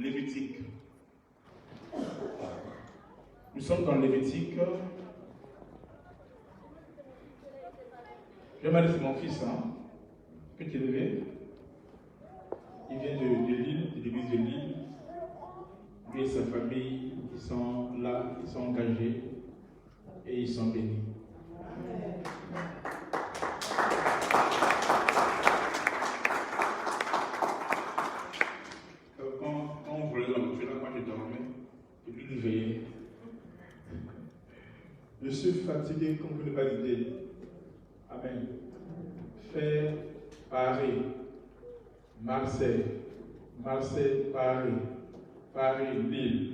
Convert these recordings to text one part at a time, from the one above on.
Lévitique. Nous sommes dans Lévitique. Je vais m'adresser à mon fils, petit levé. Il vient de Lille, de l'église de Lille. Lui et sa famille, ils sont là, ils sont engagés et ils sont bénis. Quand on volait la voiture, là, moi je dormais, et lui nous veillait. Je suis fatigué comme vous ne pas l'idée. Amen. Faire Paris, Marseille, Paris, Lille,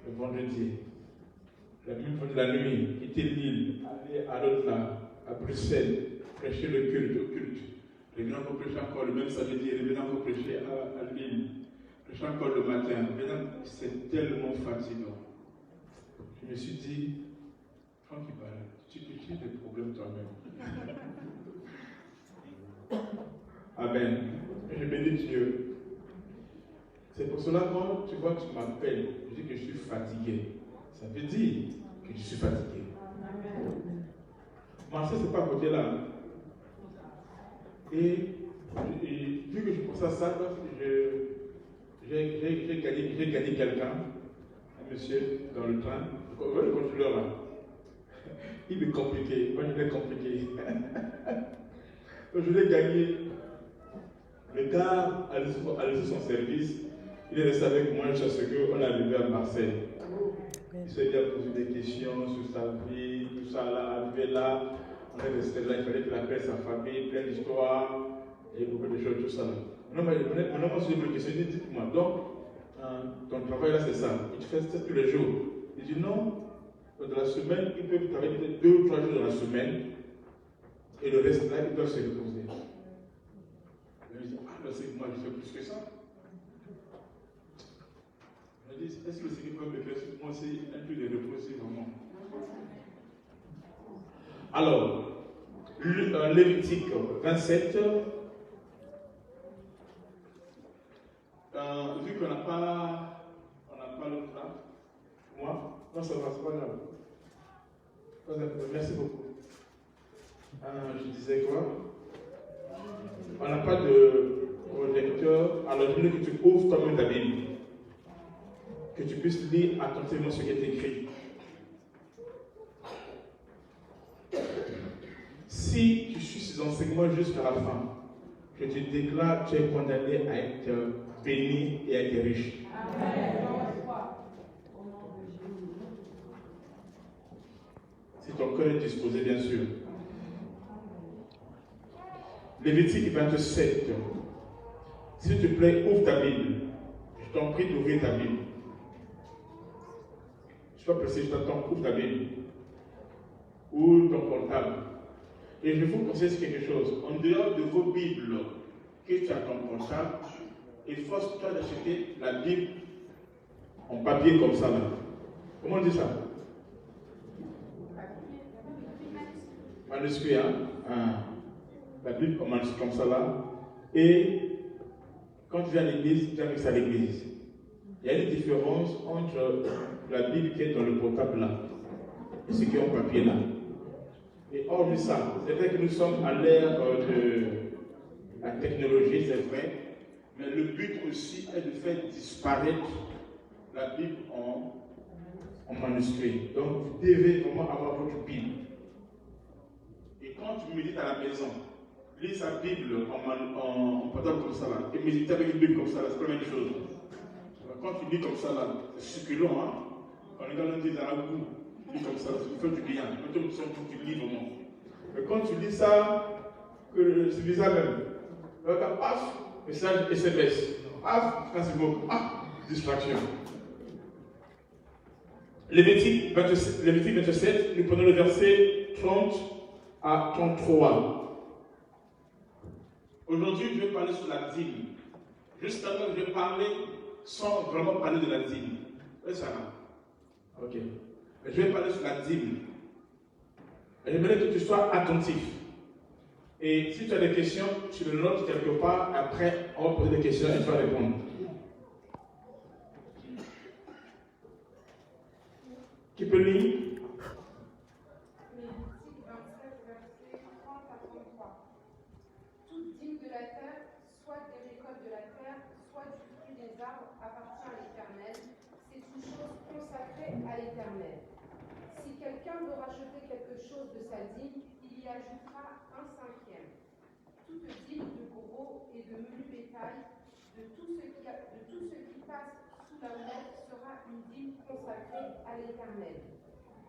le vendredi. La même fois de la nuit, quitter Lille, aller à l'autre là, à Bruxelles, prêcher le culte, au culte. Revenir encore prêcher encore le même samedi, revenir encore prêcher à Lille, prêcher encore le matin. Maintenant, c'est tellement fatigant. Je me suis dit, tranquille, tu te crées des problèmes toi-même. Amen. Je bénis Dieu. C'est pour cela, quand tu vois que tu m'appelles, je dis que je suis fatigué. Ça veut dire que je suis fatigué. Marseille, c'est pas à côté là. Et vu que je pense à ça, j'ai gagné quelqu'un, un monsieur dans le train, le contrôleur là. Il est compliqué, moi je l'ai compliqué. Donc je l'ai gagné. Le gars a laissé son service, il est resté avec moi jusqu'à ce qu'on est arrivé à Marseille. Il s'est bien posé des questions sur sa vie, tout ça là, arrivé là, on est resté là, il fallait qu'il appelle sa famille, plein d'histoires, et beaucoup de choses, tout ça là. Maintenant, moi, j'ai une question, il dit, dites-moi, donc, ton travail là, c'est ça, et tu fais ça tous les jours. Il dit, non, dans la semaine, ils peuvent travailler peut-être 2 ou 3 jours dans la semaine, et le reste là, ils doivent se reposer. Je dis, ah, c'est que moi, je fais plus que ça. Je dis, est-ce que le Seigneur peut me faire sur moi, c'est un peu de reposer vraiment. Alors, Lévitique 27, vu qu'on n'a pas l'autre là, moi, non, ça va, c'est pas grave. Merci beaucoup. Je disais quoi? On n'a pas de projecteur, alors je veux que tu ouvres toi-même ta Bible, que tu puisses lire attentivement ce qui est écrit. Si tu suis ces enseignements jusqu'à la fin, je te déclare, tu es condamné à être béni et à être riche. Amen. Si ton cœur est disposé, bien sûr. Lévitique 27. S'il te plaît, ouvre ta Bible. Je t'en prie d'ouvrir ta Bible. Je suis pas pressé, je t'attends, ouvre ta Bible. Ou ton portable. Et je vous conseille quelque chose. En dehors de vos Bibles que tu as ton portable, efforce-toi d'acheter la Bible en papier comme ça là. Comment on dit ça? Manuscrit, hein? La Bible en manuscrit comme ça là. Et quand tu viens à l'église, tu avec ça à l'église. Il y a une différence entre la Bible qui est dans le portable là et ce qui est en papier là. Et hormis ça, c'est vrai que nous sommes à l'ère de la technologie, c'est vrai, mais le but aussi est de faire disparaître la Bible en manuscrit. Donc vous devez vraiment avoir votre Bible. Et quand tu médites à la maison, lis sa Bible en portable comme ça là, et méditer avec une Bible comme ça là, c'est pas la même chose. Quand tu lis comme ça là, c'est succulent, hein. Quand les gars nous disent à un goût, tu lis comme ça, tu fais du bien. Quand tu sens que tu lis vraiment. Mais quand tu lis ça, c'est bizarre même. Donc, paf, message SMS. Paf, Facebook. Ah, distraction. Lévitique 27, nous prenons le verset 30 à 33. Aujourd'hui, je vais parler sur la dîme. Juste avant, je vais parler sans vraiment parler de la dîme. Oui, ça va. Ok. Je vais parler sur la dîme. J'aimerais que tu sois attentif. Et si tu as des questions, tu le notes quelque part. Après, on va poser des questions et tu vas répondre. Qui peut lire? Lévitique 27, versets 30 à 33. Toute dîme de la terre, soit des récoltes de la terre, soit du fruit des arbres, appartient à l'Éternel. C'est une chose consacrée à l'Éternel. Si quelqu'un veut racheter quelque chose de sa dîme, il y ajoutera un cinquième. Toute dîme de gros et de menu bétail, de tout ce qui passe sous la houlette sera une dîme consacrée à l'Éternel.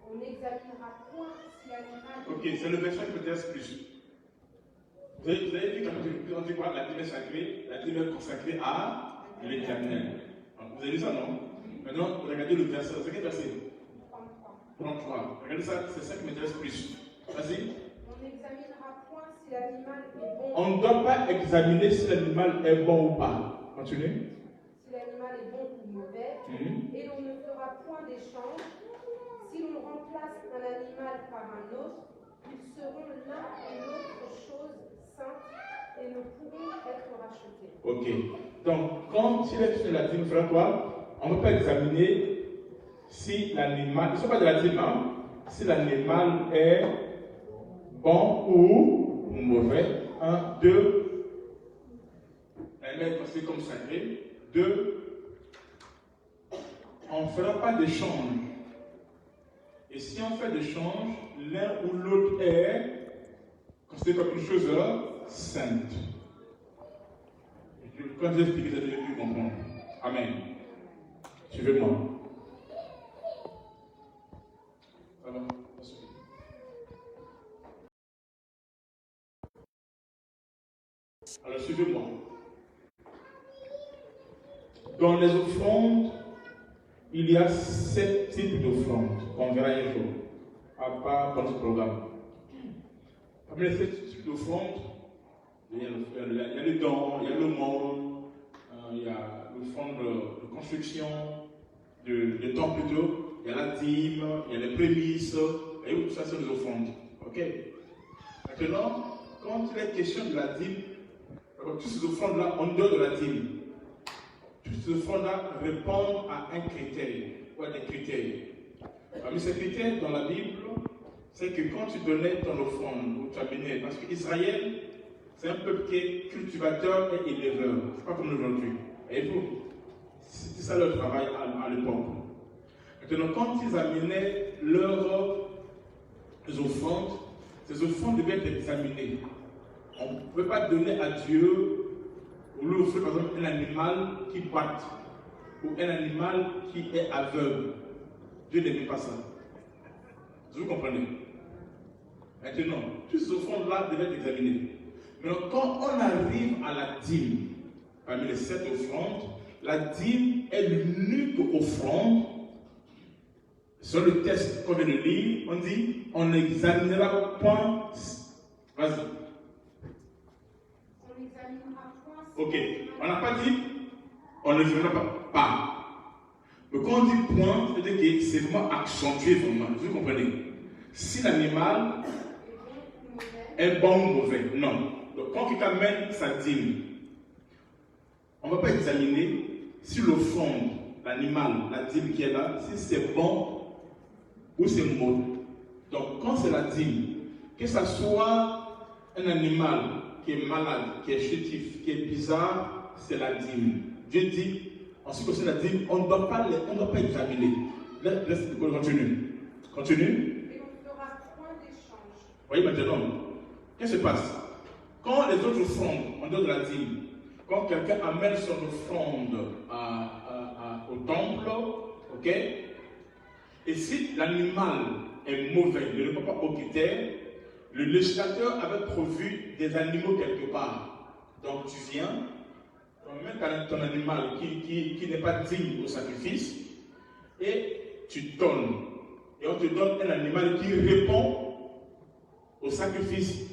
On n'examinera point si l'animal... Ok, c'est le verset peut-être plus. Vous avez vu quand on dit quoi? La dîme est sacrée, la dîme est consacrée à l'Éternel. Vous avez lu ça, non? Maintenant, regardez le verset. C'est quel verset? 33. Regardez ça, c'est ça qui m'intéresse plus. Vas-y. On n'examinera point si l'animal est bon. On ne doit pas examiner si l'animal est bon ou pas. Continuez. Si l'animal est bon ou mauvais, et l'on ne fera point d'échange. Si l'on remplace un animal par un autre, ils seront l'un et l'autre chose sainte et ne pourront être rachetés. Ok. Donc, quand il est sur la dîme, il fera quoi? On ne peut pas examiner si l'animal, il ne sont pas de la dîme, hein? Si l'animal est bon ou mauvais. 1, 2. L'animal est considéré comme sacré. 2. On ne fera pas d'échange. Et si on fait d'échange, l'un ou l'autre est considéré comme une chose sainte. Quand j'ai expliqué ça, j'ai pu comprendre. Amen. Suivez-moi. Ça va? Alors, suivez-moi. Dans les offrandes, il y a 7 types d'offrandes qu'on verra un jour, à part dans ce programme. Parmi les 7 types d'offrandes, il y a le don, il y a le monde, il y a l'offrande de construction, de temps plutôt, il y a la dîme, il y a les prémices, et tout ça c'est les offrandes. Ok? Maintenant, quand il est question de la dîme, toutes ces offrandes-là, on donne de la dîme. Toutes ces offrandes-là répondent à un critère, ou à des critères. Parmi ces critères dans la Bible, c'est que quand tu donnais ton offrande, ou tu amenais, parce qu'Israël, c'est un peuple qui est cultivateur et éleveur. C'est pas comme aujourd'hui. Et vous, c'était ça leur travail à l'époque. Maintenant, quand ils amenaient leurs offrandes, ces offrandes devaient être examinées. On ne peut pas donner à Dieu, ou lui offrir par exemple un animal qui boite, ou un animal qui est aveugle. Dieu n'aime pas ça. Vous comprenez? Maintenant, toutes ces offrandes-là devaient être examinées. Mais quand on arrive à la dîme, parmi les 7 offrandes, la dîme est l'unique offrande. Sur le texte qu'on vient de lire, on dit on n'examinera point. Vas-y. On n'examinera point. Ok. On n'a pas dit on n'examinera pas. Mais quand on dit point, c'est-à-dire que c'est vraiment accentué vraiment. Vous comprenez? Si l'animal est bon ou mauvais, non. Donc, quand quelqu'un amène sa dîme, on ne va pas examiner si l'offrande, l'animal, la dîme qui est là, si c'est bon ou c'est mauvais. Donc, quand c'est la dîme, que ce soit un animal qui est malade, qui est chétif, qui est bizarre, c'est la dîme. Dieu dit, en ce qui concerne la dîme, on ne doit pas examiner. Laisse continue. Continue. Et on ne fera point d'échange. Voyez maintenant, qu'est-ce qui se passe? Quand les autres offrandes, on donne la dîme. Quand quelqu'un amène son offrande au temple, ok? Et si l'animal est mauvais, ne répond pas aux critères, le législateur avait prévu des animaux quelque part. Donc tu viens, tu amènes ton animal qui n'est pas digne au sacrifice, et tu donnes. Et on te donne un animal qui répond au sacrifice.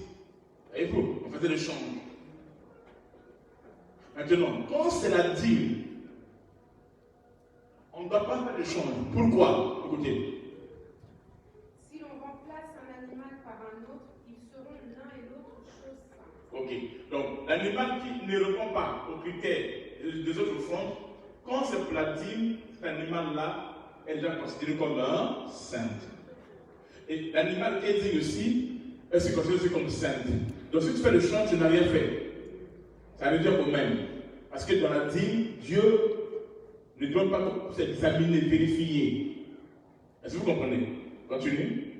Et vous, on faisait le change. Maintenant, quand c'est la dîme, on ne doit pas faire de change. Pourquoi? Écoutez. Si l'on remplace un animal par un autre, ils seront l'un et l'autre chose sainte. Ok. Donc, l'animal qui ne répond pas aux critères des autres offrandes, quand c'est pour la dîme, cet animal-là est déjà considéré comme un saint. Et l'animal qui est dit aussi, est considéré comme saint. Donc si tu fais le chant, tu n'as rien fait. Ça revient au même. Parce que dans la dîme, Dieu ne doit pas s'examiner, vérifier. Est-ce que vous comprenez? Continue.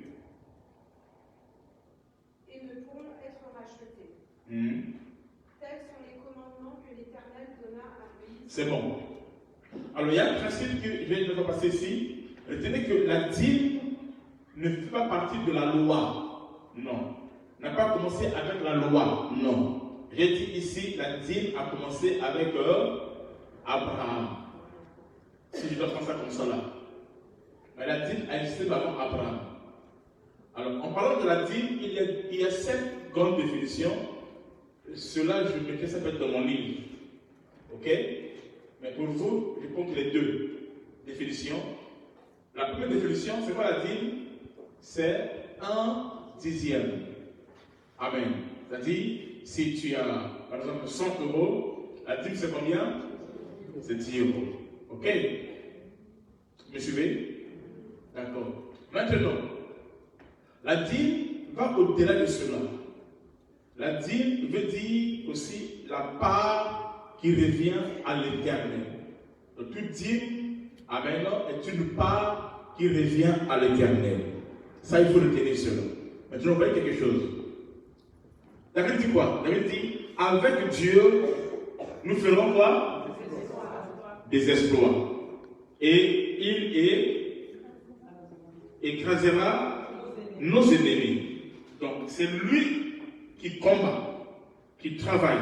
Et ne pourront être rachetés. Tels sont les commandements que l'Éternel donna à Moïse. C'est bon. Alors il y a un principe que je vais devoir passer ici. Retenez que la dîme ne fait pas partie de la loi. Non. N'a pas commencé avec la loi. Non. J'ai dit ici, la dîme a commencé avec Abraham. Si je dois prendre ça comme ça là. Mais la dîme a existé avant Abraham. Alors, en parlant de la dîme, il y a 7 grandes définitions. Cela, je mettrai ça peut-être dans mon livre. Ok? Mais pour vous, je compte les 2 définitions. La première définition, c'est quoi la dîme? C'est 1/10. Amen. C'est-à-dire, si tu as, par exemple, 100 €, la dîme c'est combien? C'est 10 €. Ok? Vous me suivez? D'accord. Maintenant, la dîme va au-delà de cela. La dîme veut dire aussi la part qui revient à l'Éternel. Donc, toute dîme, amen, est une part qui revient à l'Éternel. Ça, il faut retenir cela. Maintenant, on va dire quelque chose. David dit quoi? David dit, avec Dieu, nous ferons quoi? Des exploits. Et il écrasera nos ennemis. Donc, c'est lui qui combat, qui travaille.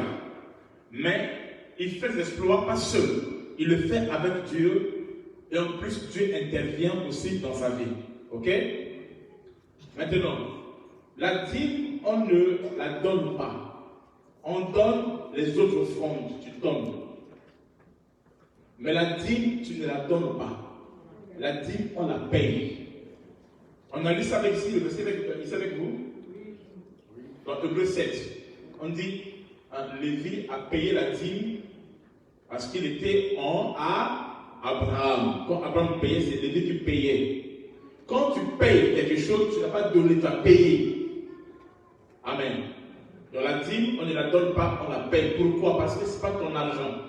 Mais il fait des exploits pas seul. Il le fait avec Dieu. Et en plus, Dieu intervient aussi dans sa vie. Ok? Maintenant, la dîme, on ne la donne pas. On donne les autres offrandes, tu donnes. Mais la dîme, tu ne la donnes pas. La dîme, on la paye. On a lu ça avec ici, le verset avec vous? Dans Hébreux 7, on dit, Lévi a payé la dîme parce qu'il était en Abraham. Quand Abraham payait, c'est Lévi qui payait. Quand tu payes quelque chose, tu n'as pas donné, tu as payé. Amen. Dans la dîme, on ne la donne pas, on la paye. Pourquoi? Parce que ce n'est pas ton argent.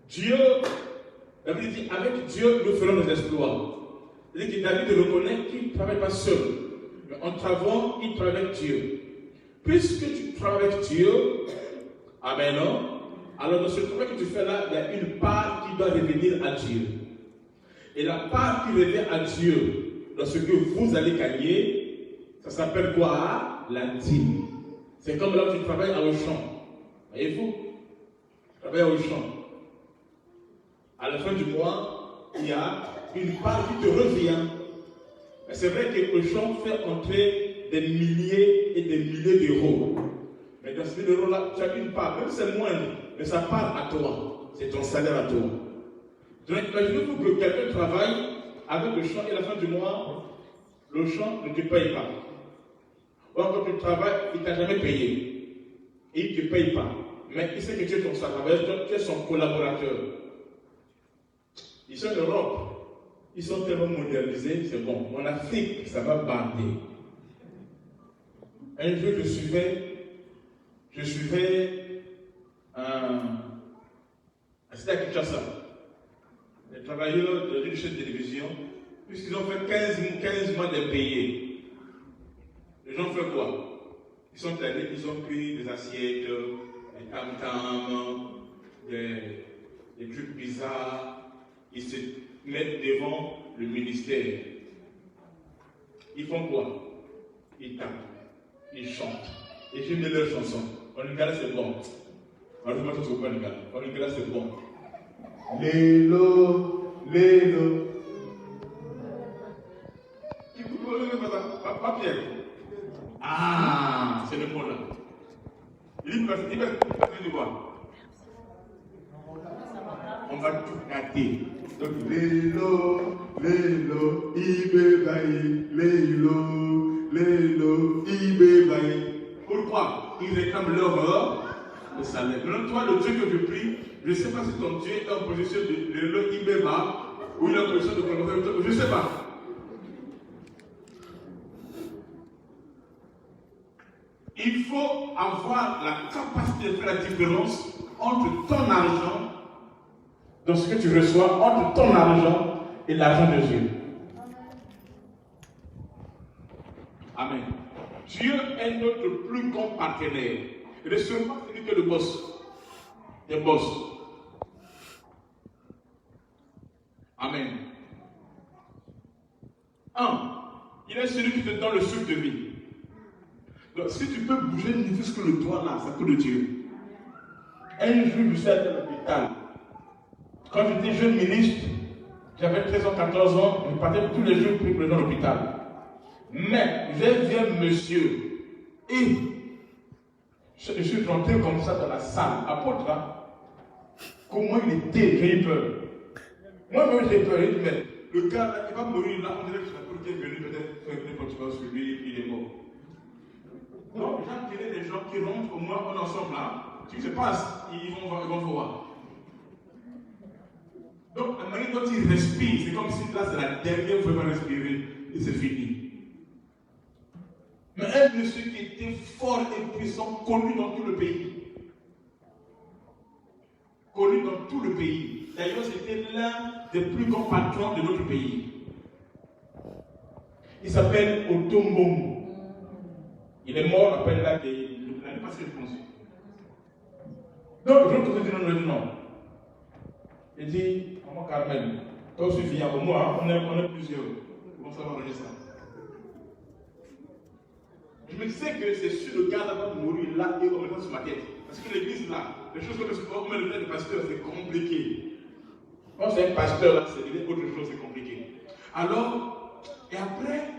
Dieu, David dit, avec Dieu, nous ferons des exploits. Il dit que David reconnaît qu'il ne travaille pas seul. Mais en travaillant, il travaille avec Dieu. Puisque tu travailles avec Dieu, amen, non? Alors dans ce travail que tu fais là, il y a une part qui doit revenir à Dieu. Et la part qui revient à Dieu, dans ce que vous allez gagner, ça s'appelle quoi? La dîme. C'est comme là où tu travailles à Auchan. Voyez-vous? Tu travailles à Auchan. À la fin du mois, il y a une part qui te revient. Mais c'est vrai que Auchan fait entrer des milliers et des milliers d'euros. Mais dans ces euros-là, tu as une part, même si c'est moindre, mais ça part à toi. C'est ton salaire à toi. Donc, imaginez-vous que quelqu'un travaille avec le champ et à la fin du mois, le champ ne te paye pas. Ou quand tu travailles, il ne t'a jamais payé. Et il ne te paye pas. Mais il sait que tu es ton travailleur, tu es son collaborateur. Ici en Europe, ils sont tellement modernisés, c'est bon. En Afrique, ça va bander. Un jour, je suivais c'était à Kinshasa. Les travailleurs d'une chaîne de télévision, puisqu'ils ont fait 15 mois d'impayés. Les gens font quoi? Ils sont allés, ils ont pris des assiettes, des tam-tams, des trucs bizarres. Ils se mettent devant le ministère. Ils font quoi? Ils tapent, ils chantent. Et j'aime leurs chansons. En Lingala, c'est bon. En Lingala, c'est bon. Lélo, lélo. Pas Pierre. Ah, c'est le bon là. Il va faire quoi? On va tout gâter. Donc, lélo, lélo, ibébaï, lélo, lélo, ibébaï. Pourquoi? Ils réclament leur le salaire. Maintenant, toi, le Dieu que je prie, je ne sais pas si ton Dieu est en position de le Ibema ou il est en position de commencer. Je ne sais pas. Il faut avoir la capacité de faire la différence entre ton argent, dans ce que tu reçois, entre ton argent et l'argent de Dieu. Amen. Dieu est notre plus grand partenaire. Et le seulement celui qui est le boss. Le boss. Amen. Il est celui qui te donne le souffle de vie. Donc, si tu peux bouger jusque le doigt là, ça coûte de Dieu. Un jour, je suis allé à l'hôpital. Quand j'étais jeune ministre, j'avais 13 ans, 14 ans, je partais tous les jours pour aller à l'hôpital. Mais j'ai vu un monsieur et je suis rentré comme ça dans la salle. Apôtre, là, comment il était, j'ai eu peur. Moi-même, j'ai peur. J'ai dit, mais le gars là, il va mourir là, on dirait que l'apôtre qui est venu peut-être faire une continuation sur lui, il est mort. Donc, j'ai des gens qui rentrent, au moins, on est ensemble là. Ce qui se passe, ils vont voir. Donc, la manière dont il respire, c'est comme si là, c'est la dernière fois qu'il va respirer et c'est fini. Mais un monsieur qui était fort et puissant, connu dans tout le pays. Connu dans tout le pays. D'ailleurs, c'était l'un des plus grands patrons de notre pays. Il s'appelle Otombongo. Il est mort, on appelle là l'année passée, je pense. Donc, je me dis non. Il dit, maman Carmen, toi aussi viens, moi, on est plusieurs. Comment ça va arranger ça? Je me disais que c'est sûr le gars va mourir là et on met ça sur ma tête. Parce que l'église là, les choses comme ça, on met le tête de pasteur, c'est compliqué. Quand c'est un pasteur là, c'est autre chose, c'est compliqué. Alors, et après,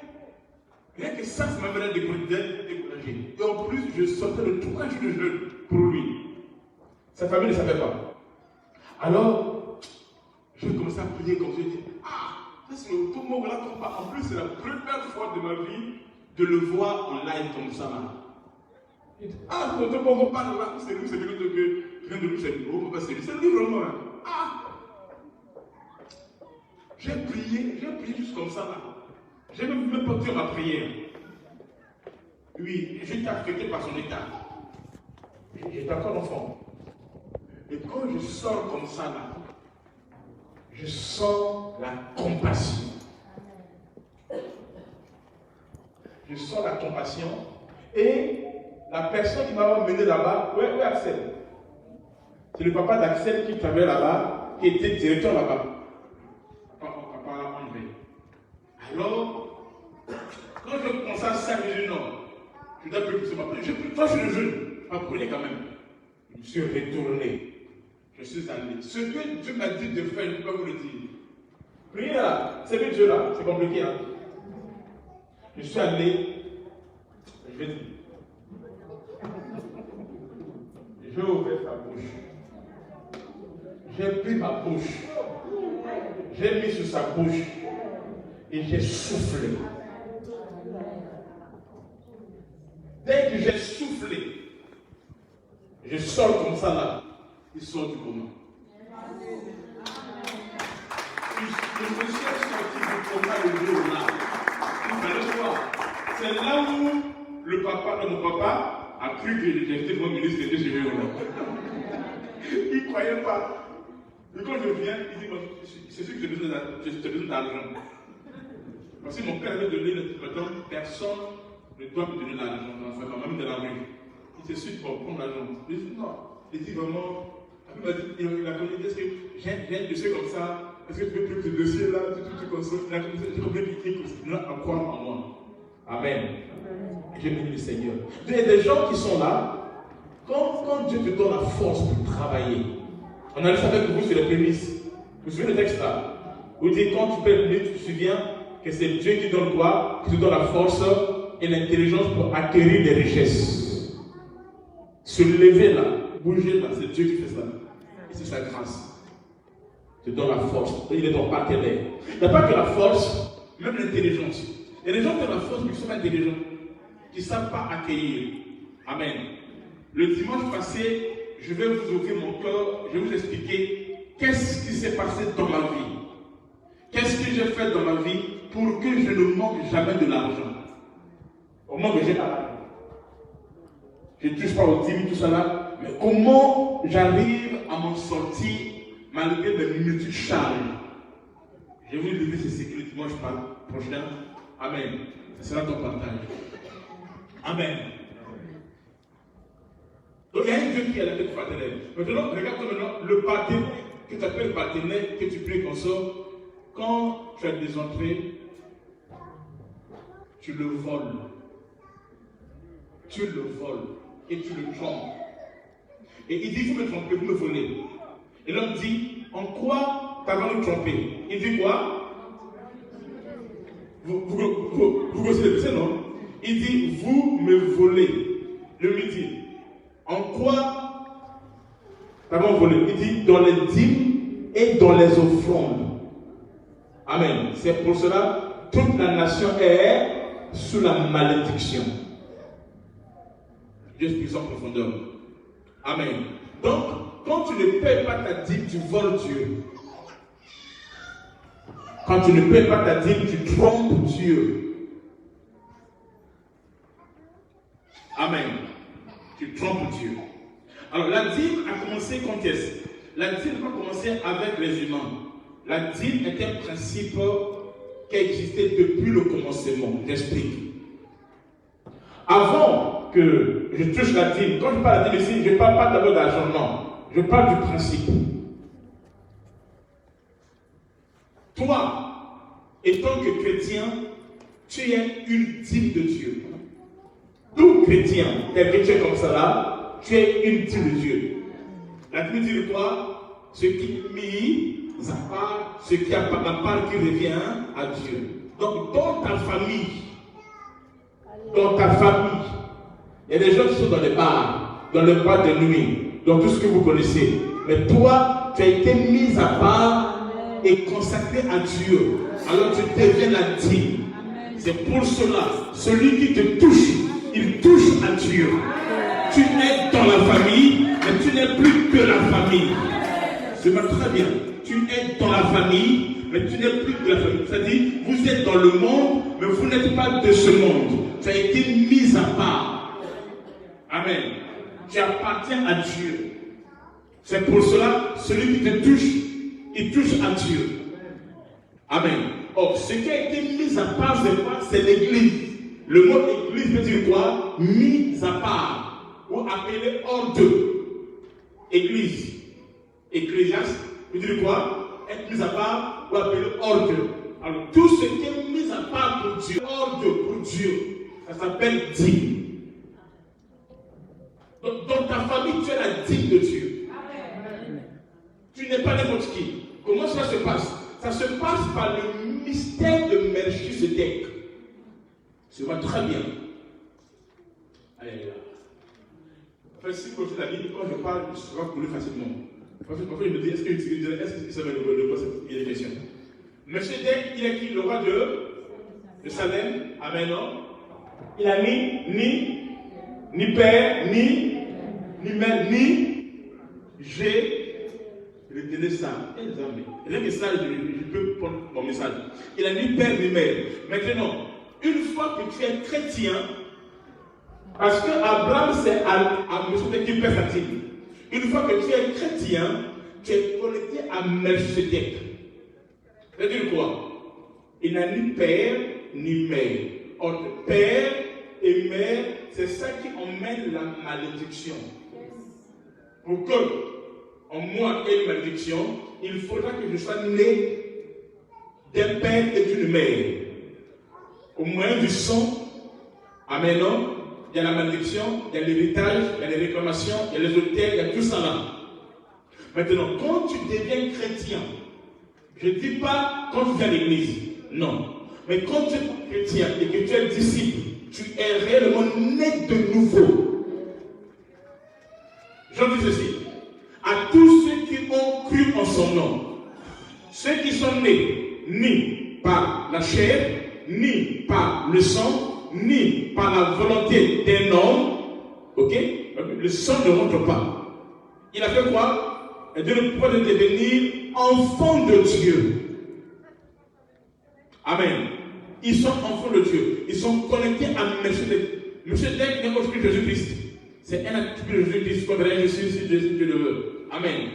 rien que ça m'avait découragé. Et en plus, je sortais de 3 jours de jeûne pour lui. Sa famille ne savait pas. Alors, je commençais à prier comme ça. Je dis, ça c'est tout le monde là comme ça. En plus, c'est la première fois de ma vie de le voir en live comme ça là. Il dit, tout le monde parle là. C'est lui, c'est lui que rien de lui, c'est lui. C'est lui vraiment. J'ai prié juste comme ça là. J'ai même pas pu ma prière. Oui, j'étais affecté par son état. J'étais encore enfant. Et quand je sors comme ça là, je sens la compassion. Je sens la compassion. Et la personne qui m'a mené là-bas, où est Axel? C'est le papa d'Axel qui travaillait là-bas, qui était directeur là-bas. Papa André. Alors, quand je commençais à servir, non, je dois plus ma prière. Toi, je suis le jeune. Pas prier quand même. Je suis retourné. Je suis allé. Ce que Dieu m'a dit de faire, je ne peux pas vous le dire. Priez là, c'est que Dieu là, c'est compliqué. Hein? Je suis allé, je vais dire. J'ai ouvert sa bouche. J'ai pris ma bouche. J'ai mis sur sa bouche. Et j'ai soufflé. Dès que j'ai soufflé, je sors comme ça là. Il sort du coma. Le monsieur est sorti du coma le jour là. Vous allez voir. C'est là où le papa, mon papa, a cru que j'étais mon ministre de Dieu. Il ne croyait pas. Et quand je viens, il dit, c'est sûr que j'ai besoin d'argent. Parce que mon père avait donné le temps, personne ne doit me donner l'argent dans sa famille, même de la rue. Il se dit, bon, prends l'argent. Je dis, non. Il dit vraiment, il a connu, est-ce que j'ai un dossier comme ça? Est-ce que tu peux prendre ce dossier là? Tu consommes. J'ai compris qu'il continue à croire en moi. Amen. Je bénis le Seigneur. Il y a des gens qui sont là, quand Dieu te donne la force pour travailler, on a lu ça avec vous sur les prémices. Vous vous souvenez le texte là? Vous dites, quand tu peux lire, tu te souviens que c'est Dieu qui donne quoi? Qui te donne la force et l'intelligence pour acquérir des richesses. Se lever là, bouger là, c'est Dieu qui fait ça. Et c'est sa grâce. Il te donne la force. Il est ton partenaire. Il n'y a pas que la force, même l'intelligence. Il y a des gens qui ont la force, mais qui sont intelligents, qui ne savent pas accueillir. Amen. Le dimanche passé, je vais vous ouvrir mon cœur, je vais vous expliquer qu'est-ce qui s'est passé dans ma vie. Qu'est-ce que j'ai fait dans ma vie pour que je ne manque jamais de l'argent. Au moins que j'ai pas l'argent. Je ne touche pas au dîmes, tout ça là, mais comment j'arrive à m'en sortir malgré mes multiples charges. Je vais vous livrer ces sécurités dimanche prochain. Amen. Ce sera ton partage. Amen. Donc il y a un Dieu qui est la tête partenaire. Maintenant, regarde maintenant le partenaire que tu appelles partenaire, que tu pries qu'on sort. Quand tu as des entrées, tu le voles. Tu le voles et tu le trompes. Et il dit, vous me trompez, vous me volez. Et l'homme dit, en quoi t'avons-nous trompé? Il dit quoi? Vous connaissez le verset, non? Il dit, vous me volez. Le lui dit, en quoi t'avons volé? Il dit, dans les dîmes et dans les offrandes. Amen. C'est pour cela toute la nation est sous la malédiction. Dieu explique ça en profondeur. Amen. Donc, quand tu ne payes pas ta dîme, tu voles Dieu. Quand tu ne payes pas ta dîme, tu trompes Dieu. Amen. Tu trompes Dieu. Alors, la dîme a commencé quand est-ce? La dîme n'a pas commencé avec les humains. La dîme est un principe qui a existé depuis le commencement. J'explique. Avant que je touche la dîme, quand je parle de la dîme ici, je ne parle pas d'abord d'argent, non. Je parle du principe. Toi, étant que chrétien, tu es une dîme de Dieu. Tout chrétien, tel que tu es comme ça là, tu es une dîme de Dieu. La dîme dit de toi, ce qui est mis à part, ce qui a la part qui revient à Dieu. Donc, dans ta famille, il y a des gens qui sont dans les bars, dans les boîtes de nuit, dans tout ce que vous connaissez. Mais toi, tu as été mis à part et consacré à Dieu. Alors tu deviens la dîme. C'est pour cela, celui qui te touche, il touche à Dieu. Tu es dans la famille, mais tu n'es plus que la famille. Je me très bien. Tu es dans la famille, mais tu n'es plus que la famille. C'est-à-dire, vous êtes dans le monde, mais vous n'êtes pas de ce monde. Tu as été mis à part. Amen. Tu appartiens à Dieu. C'est pour cela, celui qui te touche, il touche à Dieu. Amen. Or, ce qui a été mis à part, c'est quoi? C'est l'église. Le mot église veut dire quoi? Mis à part. Ou appelé hors d'eux. Église. Ecclésiaste veut dire quoi? Être mis à part ou appelé hors d'eux. Alors, tout ce qui est mis à part pour Dieu, hors d'eux, pour Dieu, ça s'appelle dîme. Donc, dans ta famille, tu es la dîme de Dieu. Amen. Tu n'es pas n'importe qui. Comment cela se passe? Ça se passe par le mystère de Melchisedec. Ça va très bien. Allez, là. Enfin, si vous la Bible, quand je parle, je serai coulé facilement. Parfois, je me dis, est-ce que ça va le poser des questions? Melchisedec, il est qui? Le roi de Salem. Amen, non? Il a ni père, ni mère, ni je retenais ça. Rien que ça, je peux prendre mon message. Il a ni père, ni mère. Maintenant, une fois que tu es chrétien, parce que Abraham, c'est à Melchisedec qui paie sa dîme. Une fois que tu es chrétien, tu es connecté à Melchisedec. C'est-à-dire quoi? Il n'a ni père, ni mère. Entre père et mère, c'est ça qui emmène la malédiction. Pour que, en moi, ait une malédiction, il faudra que je sois né d'un père et d'une mère. Au moyen du sang, amen, non? Il y a la malédiction, il y a l'héritage, il y a les réclamations, il y a les autels, il y a tout ça là. Maintenant, quand tu deviens chrétien, je ne dis pas quand tu viens à l'église, non. Mais quand tu es chrétien et que tu es disciple, tu es réellement né de nouveau. J'en dis ceci. À tous ceux qui ont cru en son nom, ceux qui sont nés ni par la chair, ni par le sang, ni par la volonté d'un homme, ok? Le sang ne rentre pas. il a fait quoi? Il a donné le pouvoir de devenir enfant de Dieu. Amen. Ils sont enfants de Dieu. Ils sont connectés à Melchizedek. Melchizedek n'est autre que Jésus-Christ. C'est un attribut de Jésus-Christ qu'on verra Jésus si Dieu le veut. Amen.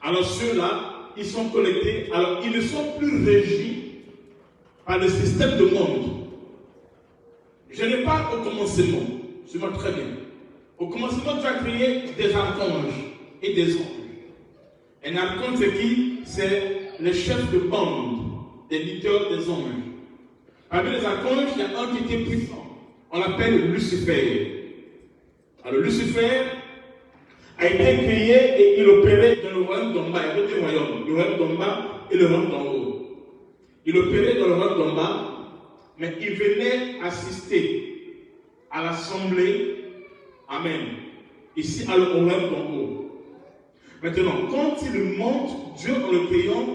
Alors ceux-là, ils sont connectés. Alors ils ne sont plus régis par le système de monde. Je ne parle au commencement. Suis-moi très bien. Au commencement, tu as créé des archanges et des anges. Un archange, c'est qui? C'est le chef de bande, des leaders des anges. Parmi les archanges, il y a un qui était puissant. On l'appelle Lucifer. Alors Lucifer a été créé et il opérait dans le royaume d'en bas. Il y avait deux royaumes, le royaume d'en bas et le royaume d'en haut. Il opérait dans le royaume d'en bas, mais il venait assister à l'assemblée. Amen. Ici, à le royaume d'en haut. Maintenant, quand il monte, Dieu en le créant,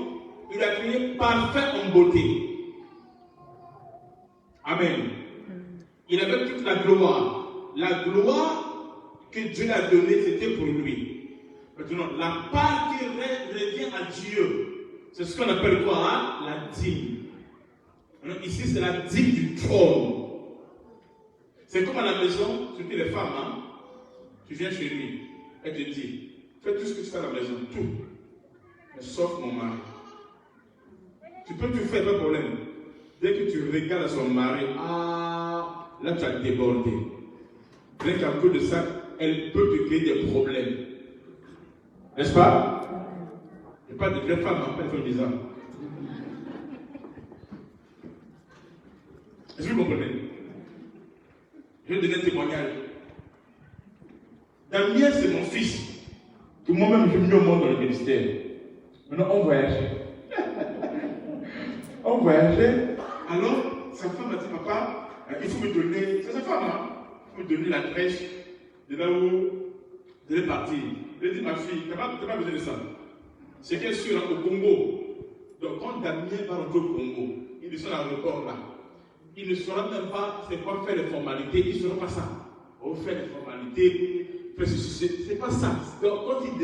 il a créé parfait en beauté. Amen. Il avait toute la gloire. La gloire que Dieu a donnée, c'était pour lui. Maintenant, la part qui revient à Dieu, c'est ce qu'on appelle quoi? Hein? La dîme. Maintenant, ici, c'est la dîme du trône. C'est comme à la maison, surtout les femmes, hein? Tu viens chez lui, elle te dit, fais tout ce que tu fais à la maison, tout. Mais sauf mon mari. Tu peux tout faire, pas de problème. Dès que tu regardes son mari, là tu as débordé. Rien qu'à cause de ça, elle peut te créer des problèmes. N'est-ce pas? Je parle de vraies femmes, pas de femmes disant. Est-ce que vous comprenez? Je vais donner un témoignage. Damien, c'est mon fils. Que moi-même, je me monte dans le ministère. Maintenant, on voyageait. On voyageait. Alors, sa femme a dit, papa, il faut me donner, c'est sa femme, hein? Il faut me donner l'adresse de là où je vais partir. Je lui ai dit, ma fille, tu n'as pas besoin de ça. C'est qu'elle est au Congo. Donc, quand Damien va rentrer au Congo, il est sur l'aéroport là. Il ne saura même pas c'est quoi faire les formalités, il ne saura pas ça. On fait les formalités, c'est pas ça. Donc, quand il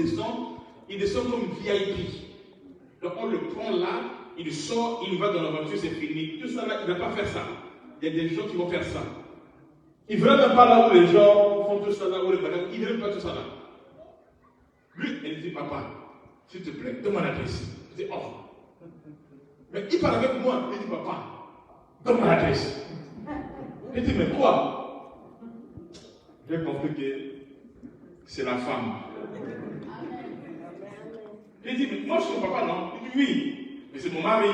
descend comme VIP. Donc, on le prend là, il sort, il va dans la voiture, c'est fini. Tout ça là, il ne va pas faire ça. Il y a des gens qui vont faire ça. Il ne va même pas là où les gens font tout ça là, où les bagages, il ne veut même pas tout ça là. Lui, elle dit, papa, s'il te plaît, donne-moi l'adresse. Je dis, oh. Mais il parle avec moi, il dit, papa, donne-moi l'adresse. Je dis, mais quoi? J'ai compris que c'est la femme. Je dis, mais moi je suis son papa, non? Il dit, oui, mais c'est mon mari.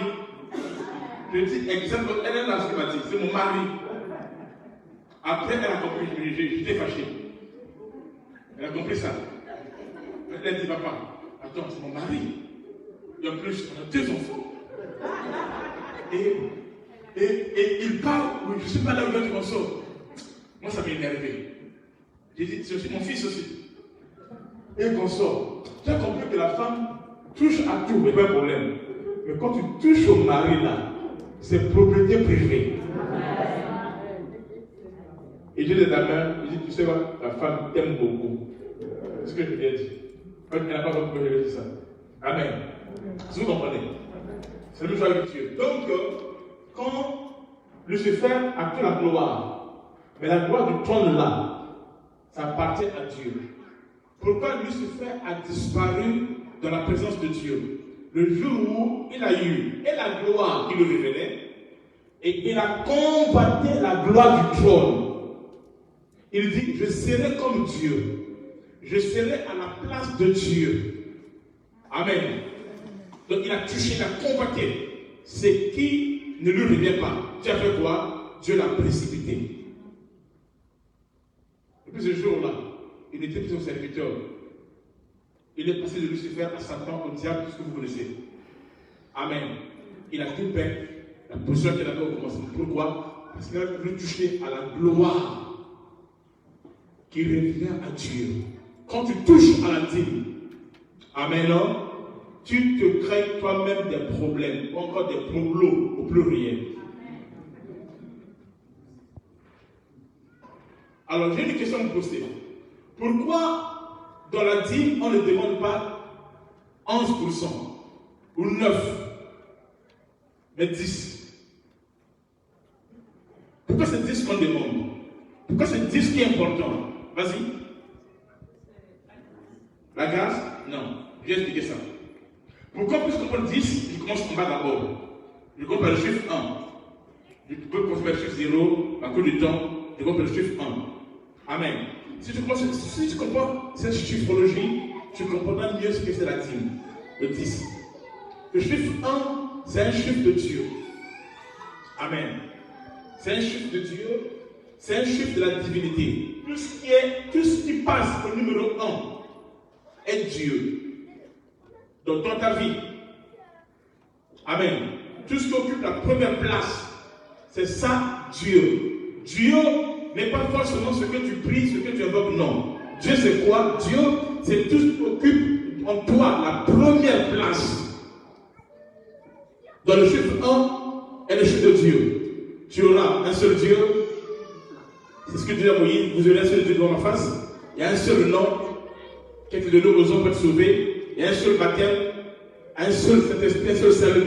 Je dis, exemple, elle est là, ce qu'elle m'a dit, c'est mon mari. Après, elle a compris, j'étais fâché. Elle a compris ça. Elle a dit, papa, attends, c'est mon mari. Et en plus, on a 2 enfants. Et il parle, oui, je ne sais pas là où tu m'en sors. Moi, ça m'a énervé. J'ai dit, c'est aussi mon fils aussi. Et qu'on sort. Tu as compris que la femme touche à tout, mais pas de problème. Mais quand tu touches au mari là, c'est propriété privée. Et j'ai des amis, je dis, tu sais quoi, la femme t'aime beaucoup. C'est ce que je lui ai dit. Elle n'a pas compris que je lui ai dit ça. Amen. Si vous comprenez. C'est le même chose avec Dieu. Donc, quand Lucifer a toute la gloire, mais la gloire du trône là, ça appartient à Dieu. Pourquoi Lucifer a disparu dans la présence de Dieu? Le jour où il a eu et la gloire qui lui révélait, et il a convoité la gloire du trône. Il dit, je serai comme Dieu. Je serai à la place de Dieu. Amen. Donc il a touché, il a convoité. C'est qui ne lui revient pas. Tu as fait quoi? Dieu l'a précipité. Et puis ce jour-là, il n'était plus son serviteur. Il est passé de Lucifer à Satan, au diable, tout ce que vous connaissez. Amen. Il a tout fait. La position qu'il avait au commencement. Pourquoi? Parce qu'il a voulu toucher à la gloire qui revient à Dieu. Quand tu touches à la dîme, amen, non? Tu te crées toi-même des problèmes, ou encore des problèmes au pluriel. Alors j'ai une question à vous poser. Pourquoi Dans la dîme, on ne demande pas 11% ou 9%, mais 10%. Pourquoi c'est 10 qu'on demande? Pourquoi c'est 10 qui est important? Vas-y. La grâce? Non. Je vais expliquer ça. Pourquoi plus qu'on prend 10, je commence en bas d'abord. Je compte par le chiffre 1. Je peux commencer par le chiffre 0, à cause du temps, je compte par le chiffre 1. Amen. Si tu comprends cette chiffrologie, tu comprendras mieux ce que c'est la dîme. Le 10. Le chiffre 1, c'est un chiffre de Dieu. Amen. C'est un chiffre de Dieu. C'est un chiffre de la divinité. Tout ce qui passe au numéro 1 est Dieu. Donc dans ta vie. Amen. Tout ce qui occupe la première place, c'est ça Dieu. Dieu n'est pas forcément ce que tu pries, ce que tu invoques, non. Dieu c'est quoi? Dieu c'est tout ce qui occupe en toi la première place. Dans le chiffre 1 est le chiffre de Dieu. Tu auras un seul Dieu. C'est ce que Dieu a dit à Moïse. Vous aurez un seul Dieu devant ma face. Il y a un seul nom. Quelques de nous aux hommes pour être sauvés. Il y a un seul baptême. Un seul Saint-Esprit, un seul salut.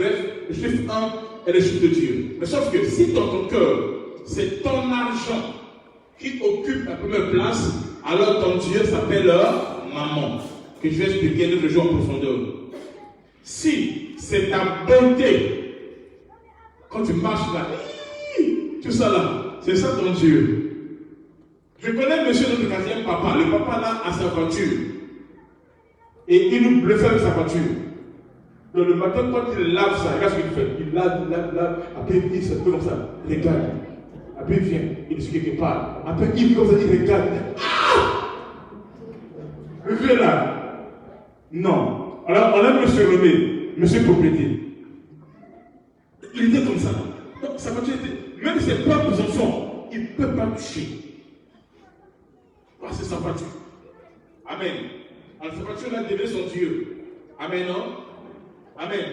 Le chiffre 1 est le chiffre de Dieu. Mais sauf que si dans ton cœur, c'est ton argent qui occupe la première place, alors ton Dieu s'appelle maman. Que je vais expliquer l'autre jour en profondeur. Si c'est ta beauté, quand tu marches là, tout ça là, c'est ça ton Dieu. Je connais monsieur notre quatrième papa. Le papa là a sa voiture. Et il nous bluffait avec sa voiture. Donc le matin, quand il lave ça, regarde ce qu'il fait. Il lave. Après il se fait comme ça. Il regarde. Après il vient. Il est quelque part. Après il vient comme ça, il regarde. Ah! Le vieux là. Non. Alors on a monsieur nommé, monsieur propriété. Il était comme ça. Donc sa voiture était. Même ses propres enfants, il ne peut pas toucher. C'est sa voiture. Amen. Alors sa voiture là devient son Dieu. Amen, non? Amen.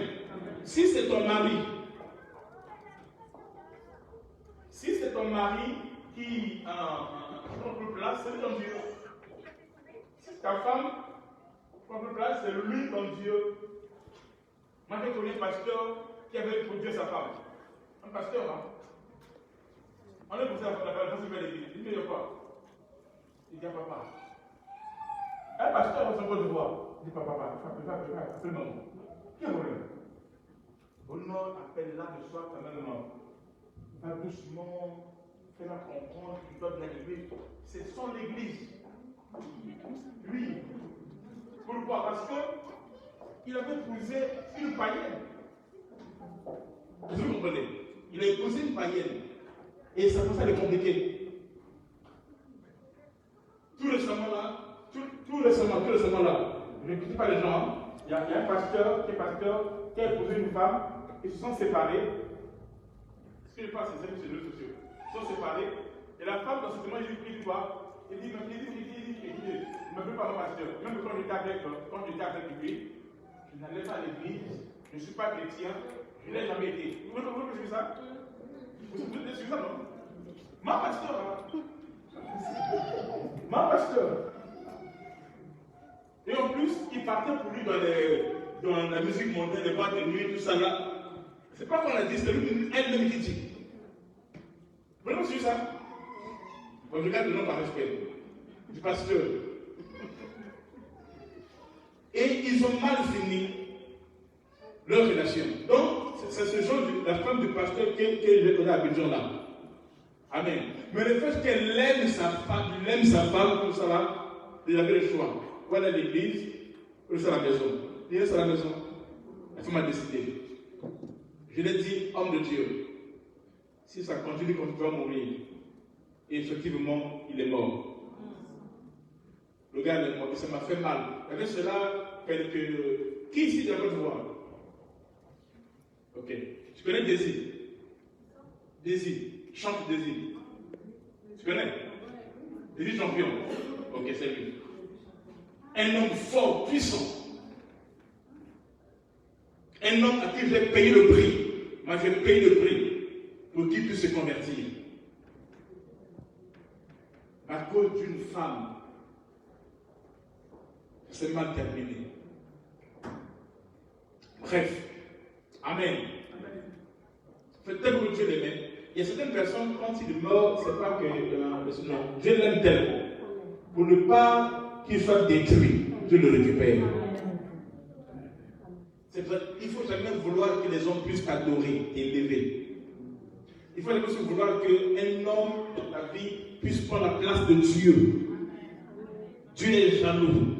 Si c'est ton mari qui prend plus place, c'est ton Dieu. Si ta femme prend plus place, c'est lui ton Dieu. Moi je connais un pasteur qui avait produit sa femme. Un pasteur, hein? On est pour ça, la femme qui fait l'église. Il dit quoi? Il dit à papa. Un pasteur va se voir. Il dit papa, appelle maman. Qui est problème? Bon, non, appelle là de soir ta maman. Va doucement, fais-la comprendre qu'il doit venir à l'église. C'est son église. Lui. Pourquoi? Parce qu'il avait épousé une païenne. Vous comprenez? Il a épousé une païenne. Et ça commence à le compliquer. Tout récemment là, je ne critique pas les gens, hein. Il y a un pasteur qui a épousé une femme, ils se sont séparés. Ce que je pense, c'est sur les réseaux sociaux. Ils sont séparés, et la femme, dans ce moment, il dit quoi? Il dit, ne me fais pas mon pasteur. Même quand j'étais avec lui, je n'allais pas à l'église, je ne suis pas chrétien, je n'ai jamais été. Vous pouvez suivre ça? Vous pouvez suivre ça, non? Ma pasteur. Et en plus, il partait pour lui dans la musique mondaine, les boîtes de nuit, tout ça là. C'est pas qu'on a dit, c'est elle-même qui dit. Vous voulez suivre ça? Bon, je regarde le nom par respect du pasteur. Et ils ont mal fini leur relation. Donc, c'est ce genre de la femme du pasteur que je connais à Abidjan là. Amen. Mais le fait qu'elle aime sa femme, tout ça là, il avait le choix. Ou aller à l'église, ou rester à la maison. Il reste à la maison. La femme a décidé. Je l'ai dit, homme de Dieu, si ça continue comme tu vas mourir, et effectivement, il est mort. Le gars est mort, et ça m'a fait mal. Il y avait cela, qui ici de la Côte d'Ivoire? Ok. Tu connais Désir? Chante Désir. Tu connais? Désir champion. Ok, c'est lui. Un homme fort, puissant. Un homme à qui j'ai payé le prix. Moi, j'ai payé le prix pour qu'il puisse se convertir. À cause d'une femme. c'est mal terminé. Bref. Amen. C'est tel que Dieu l'aimait. Il y a certaines personnes, quand il meurt, c'est pas que non, Dieu l'aime tellement. Pour ne pas qu'il soit détruit, Dieu le récupère. Il ne faut jamais vouloir que les hommes puissent t'adorer, t'élever. Il faut jamais vouloir qu'un homme dans ta vie puisse prendre la place de Dieu. Dieu est jaloux.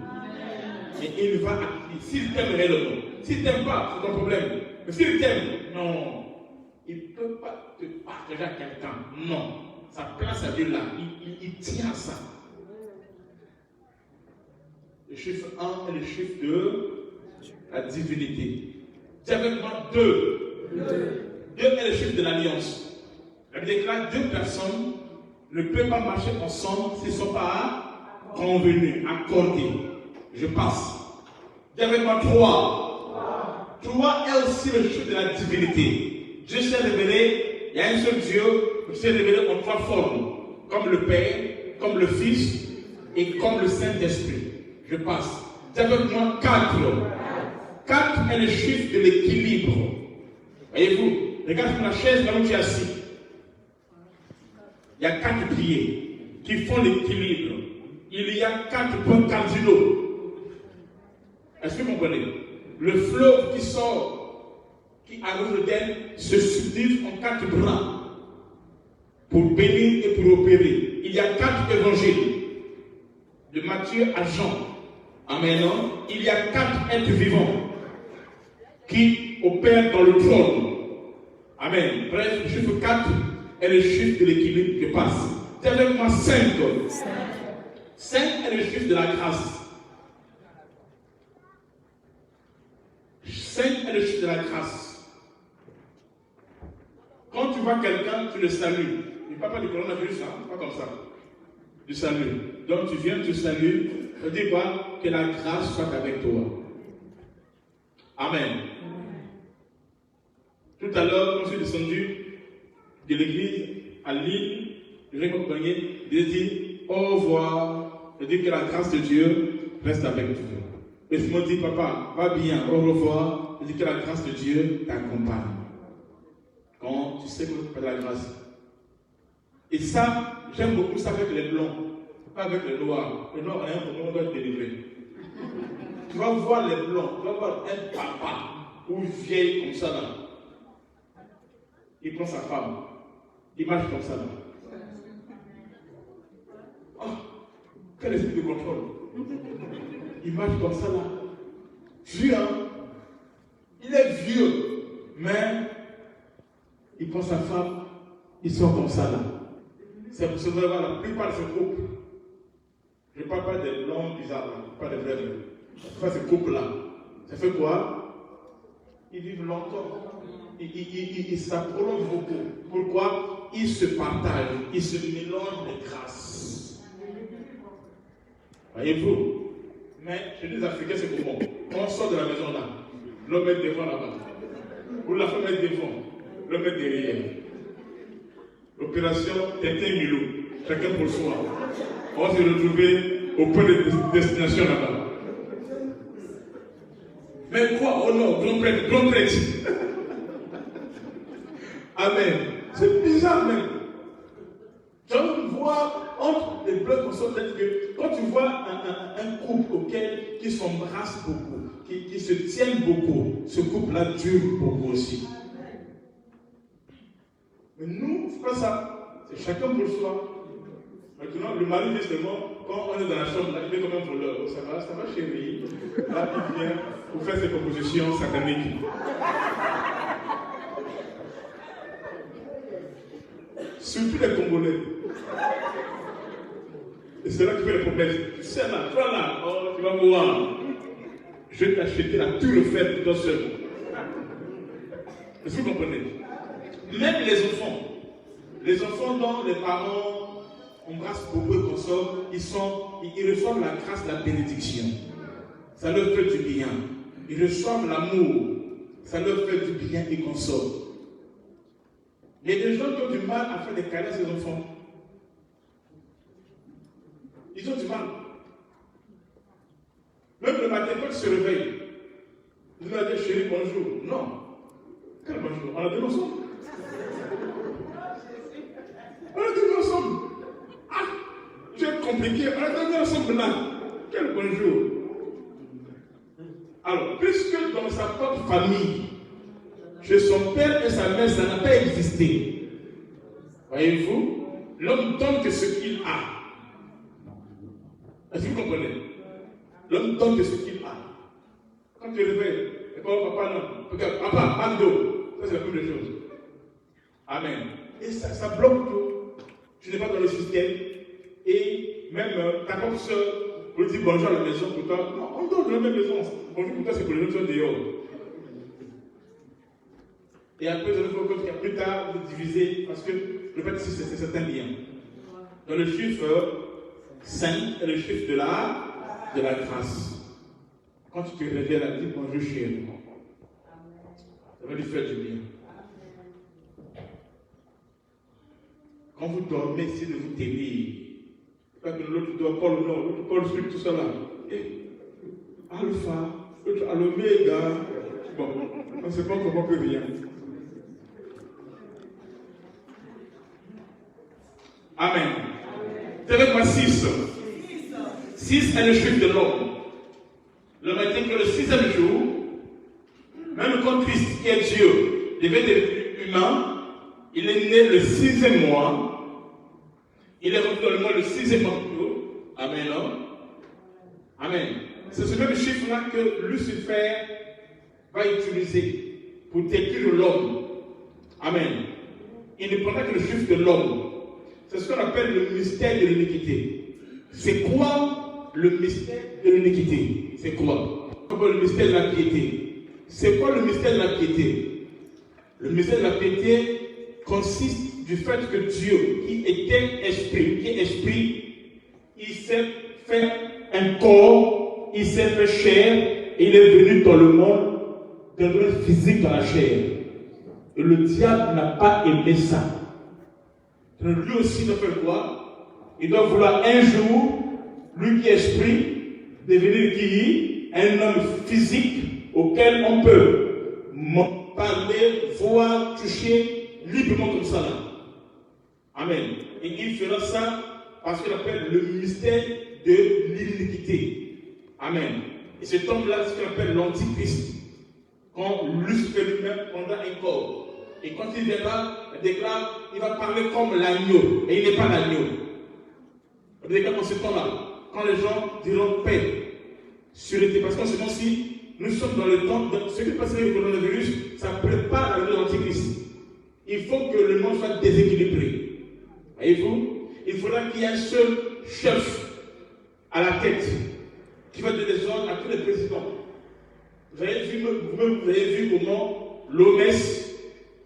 Et il va accueillir. S'il t'aime réellement. S'il ne t'aime pas, c'est ton problème. Mais s'il t'aime, non. Il ne peut pas te partager à quelqu'un. Non. Sa place à Dieu là. Il tient à ça. Le chiffre 1 est le chiffre de la divinité. Dis avec moi 2. 2 est le chiffre de l'alliance. La Bible déclare 2 personnes ne peuvent pas marcher ensemble s'ils ne sont pas convenus, accordés. Je passe. Dis avec moi 3. 3 est aussi le chiffre de la divinité. Dieu s'est révélé, il y a un seul Dieu qui s'est révélé en 3 formes. Comme le Père, comme le Fils et comme le Saint-Esprit. Je passe. Dis avec moi 4. 4 est le chiffre de l'équilibre. Voyez-vous, regarde sur la chaise là où tu es assis. Il y a 4 piliers qui font l'équilibre. Il y a 4 points cardinaux. Est-ce que vous comprenez? Le fleuve qui sort, qui arrose le terre, se subdivise en 4 bras pour bénir et pour opérer. Il y a 4 évangiles, de Matthieu à Jean. Amen. Il y a 4 êtres vivants qui opèrent dans le trône. Amen. Bref, le chiffre 4 est le chiffre de l'équilibre qui passe. Dis avec moi 5. 5 est le chiffre de la grâce. 5 est le chiffre de la grâce. Quand tu vois quelqu'un, tu le salues. Il ne parle pas du coronavirus, hein? Pas comme ça. Du salut. Donc tu viens, tu salues. Ne dis pas que la grâce soit avec toi. Amen. Tout à l'heure, quand je suis descendu de l'église à Lille, je l'ai accompagné. Je dis au revoir. Je dis que la grâce de Dieu reste avec toi. Et je me dis, papa, va bien, au revoir. Je dis que la grâce de Dieu t'accompagne. Quand tu sais que tu fais de la grâce. Et ça, j'aime beaucoup ça avec les blancs, pas avec les noirs. Les noirs, on doit être délivré. Tu vas voir les blancs, tu vas voir un papa ou une vieille comme ça là. Il prend sa femme, il marche comme ça là. Oh, quel esprit de contrôle. Il marche comme ça là. Vieux, hein? Il est vieux, mais il prend sa femme, il sort comme ça là. C'est pour se voir la plupart de ce couple. Je ne parle pas des blancs bizarres, pas des vrais blancs. Je parle de ce couple-là. Ça fait quoi? Ils vivent longtemps. Ça prolonge beaucoup. Pourquoi? Ils se partagent, ils se mélangent les grâces. Voyez-vous? Mais chez les Africains, c'est comment? Quand on sort de la maison là, l'homme est devant là-bas. Ou la femme est devant, l'homme est derrière. Opération Tintin-Milou, chacun pour soi. On va se retrouver au point de destination là-bas. Mais quoi? Oh non, grand prêtre, grand prêtre. Amen. C'est bizarre même. Tu vas voir entre les bleus comme ça, peut-être que quand tu vois un couple qui s'embrasse beaucoup, qui se tiennent beaucoup, ce couple-là dure beaucoup aussi. Mais nous, c'est pas ça. C'est chacun pour soi. Maintenant, le mari, justement, quand on est dans la chambre, là, il est comme un voleur. Oh, ça va chérie. Là, il vient pour faire ses propositions sataniques. Surtout les Congolais. Et c'est là que tu fais les promesses. Tu sais là, toi là, oh, tu vas voir. Je vais t'acheter là, tout le fait pour toi seul. Est-ce que vous comprenez? Même les enfants dont les parents embrassent beaucoup et consomment, ils reçoivent la grâce, la bénédiction. Ça leur fait du bien. Ils reçoivent l'amour. Ça leur fait du bien et consomment. Il y a des gens qui ont du mal à faire des caresses à ses enfants. Ils ont du mal. Même le matin, quand tu se réveilles, tu vas dire chérie, bonjour. Non. Quel bonjour? On a dormi ensemble. On a dormi ensemble. Ah, c'est compliqué. On a dormi ensemble là. Quel bonjour? Alors, puisque dans sa propre famille, chez son père et sa mère, ça n'a pas existé. Voyez-vous, l'homme donne que ce qu'il a. Est-ce que vous comprenez? L'homme donne que ce qu'il a. Quand tu réveilles, et papa, non. Regarde, papa, Mando. Ça, c'est la première chose. Amen. Et ça bloque tout. Tu n'es pas dans le système. Et même ta propre soeur, vous lui dites bonjour à la maison pour toi. Non, on dort dans la même maison. Bonjour pour toi, c'est pour les gens dehors. Et après, vous allez vous compte plus tard, vous divisez, parce que le fait ici, c'est certains liens. Dans le chiffre 5 est le chiffre de la grâce. Quand tu te réveilles à la vie, bonjour chérie. Ça va lui faire du bien. Quand vous dormez, essayez de vous tenir. Pas que l'autre doit Paul, non, l'autre Paul suit tout ça là. Et alpha, l'autre l'oméga. Bon, on ne sait pas comment on peut rien. Amen. Avec moi 6. 6 est le chiffre de l'homme. Le matin que le 6e jour, même quand Christ, qui est Dieu, devait être humain, il est né le 6e mois. Il est revenu dans le mois le 6e mois. Amen. Amen. C'est ce même chiffre-là que Lucifer va utiliser pour détruire l'homme. Amen. Il ne prend pas que le chiffre de l'homme. C'est ce qu'on appelle le mystère de l'iniquité. C'est quoi le mystère de l'iniquité? C'est quoi? Le mystère de la piété. C'est quoi le mystère de la piété? Le mystère de la piété consiste du fait que Dieu, qui était esprit, qui est esprit, il s'est fait un corps, il s'est fait chair, et il est venu dans le monde d'un domaine physique dans la chair. Et le diable n'a pas aimé ça. Donc lui aussi doit faire quoi? Il doit vouloir un jour, lui qui est esprit, devenir qui? Un homme physique auquel on peut parler, voir, toucher librement comme ça là. Amen. Et il fera ça parce qu'il appelle le mystère de l'iniquité. Amen. Et cet homme-là, c'est ce qu'on appelle l'antichrist. Quand Lucifer lui-même prendra un corps. Et quand il viendra, il déclare, il va parler comme l'agneau. Et il n'est pas l'agneau. Il déclare en ce temps-là, quand les gens diront paix, sûreté. Parce qu'en ce temps-ci, nous sommes dans le temps, ce qui passe avec le coronavirus, ça prépare la venue de l'antichrist. Il faut que le monde soit déséquilibré. Voyez-vous? Il faudra qu'il y ait un seul chef à la tête qui va donner des ordres à tous les présidents. Vous avez vu comment l'OMS,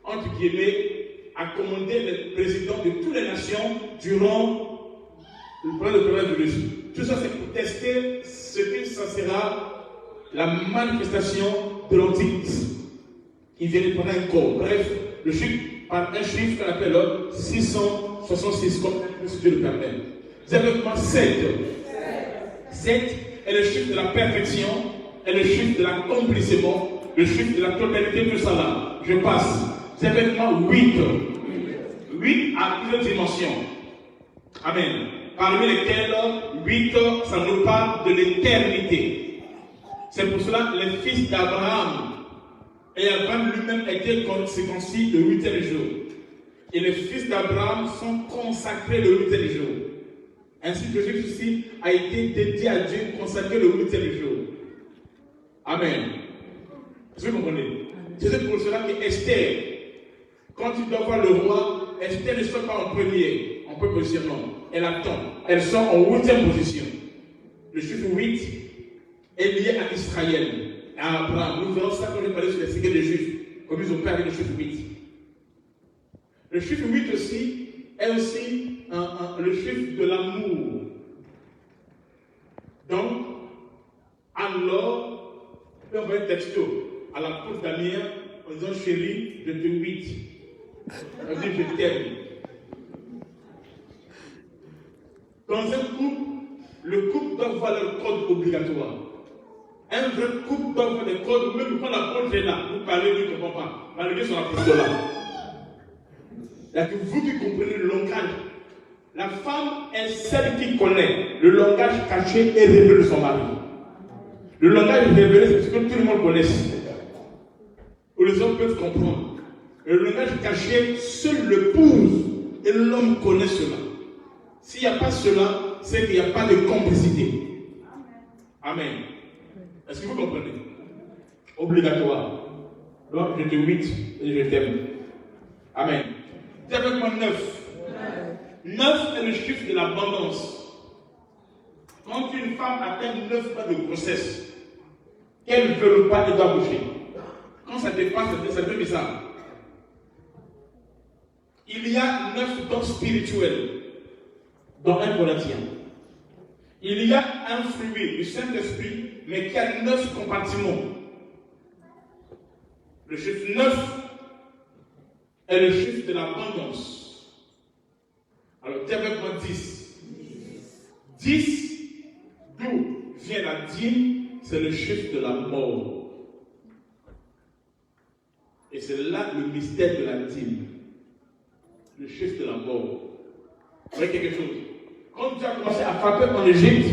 entre guillemets, a commandé les présidents de toutes les nations durant le coronavirus. Tout ça, c'est pour tester ce que ça sera la manifestation de l'antichrist. Il vient de prendre un corps. Bref, le chiffre, par un chiffre qu'on appelle 666, comme Dieu le permet. Vous avez avec moi 7. 7 est le chiffre de la perfection, est le chiffre de l'accomplissement, le chiffre de la totalité de ça là. Je passe. Vous avez avec moi 8. 8 à plusieurs dimensions. Amen. Parmi lesquelles 8, ça nous parle de l'éternité. C'est pour cela les fils d'Abraham. Et Abraham lui-même était circoncis le 8e jour. Et les fils d'Abraham sont consacrés le 8e jour. Ainsi que Jésus-Christ a été dédié à Dieu, consacré le 8e jour. Amen. Est-ce que vous comprenez? C'est pour cela que Esther, quand il doit voir le roi, Esther ne soit pas en premier, en première position, non. Elle attend. Elles sont en 8e position. Le chiffre 8 est lié à Israël, à Abraham. Nous verrons ça quand nous parlons sur les secrets des Juifs, comme ils ont parlé le chiffre 8. Le chiffre 8 aussi est aussi le chiffre de l'amour. Donc, alors, on va un texto à la porte d'Amir en disant chérie, je te 8. On dit je t'aime. Dans un couple, le couple doit avoir leur code obligatoire. Un vrai couple doit faire des codes, même quand l'apôtre est là, vous parlez, lui ne comprend pas, malgré son apostolat. Il n'y a que vous qui comprenez le langage. La femme est celle qui connaît le langage caché et révélé de son mari. Le langage révélé, c'est ce que tout le monde connaît. Où les hommes peuvent comprendre. Et le langage caché, seul l'épouse et l'homme connaissent cela. S'il n'y a pas cela, c'est qu'il n'y a pas de complicité. Amen. Est-ce que vous comprenez? Obligatoire. Donc, je te 8 et je t'aime. Amen. Dis avec moi 9. 9 est le chiffre de l'abondance. Quand une femme atteint 9 mois de grossesse, qu'elle ne veut pas, elle doit bouger. Quand ça dépasse, c'est très bizarre. Il y a 9 dons spirituels dans un Corinthien. Il y a un fruit du Saint-Esprit, mais qui a 9 compartiments. Le chiffre 9 est le chiffre de l'abondance. Alors, dis avec moi 10. 10, d'où vient la dîme, c'est le chiffre de la mort. Et c'est là le mystère de la dîme. Le chiffre de la mort. Vous voyez quelque chose? Quand Dieu a commencé à frapper en Égypte,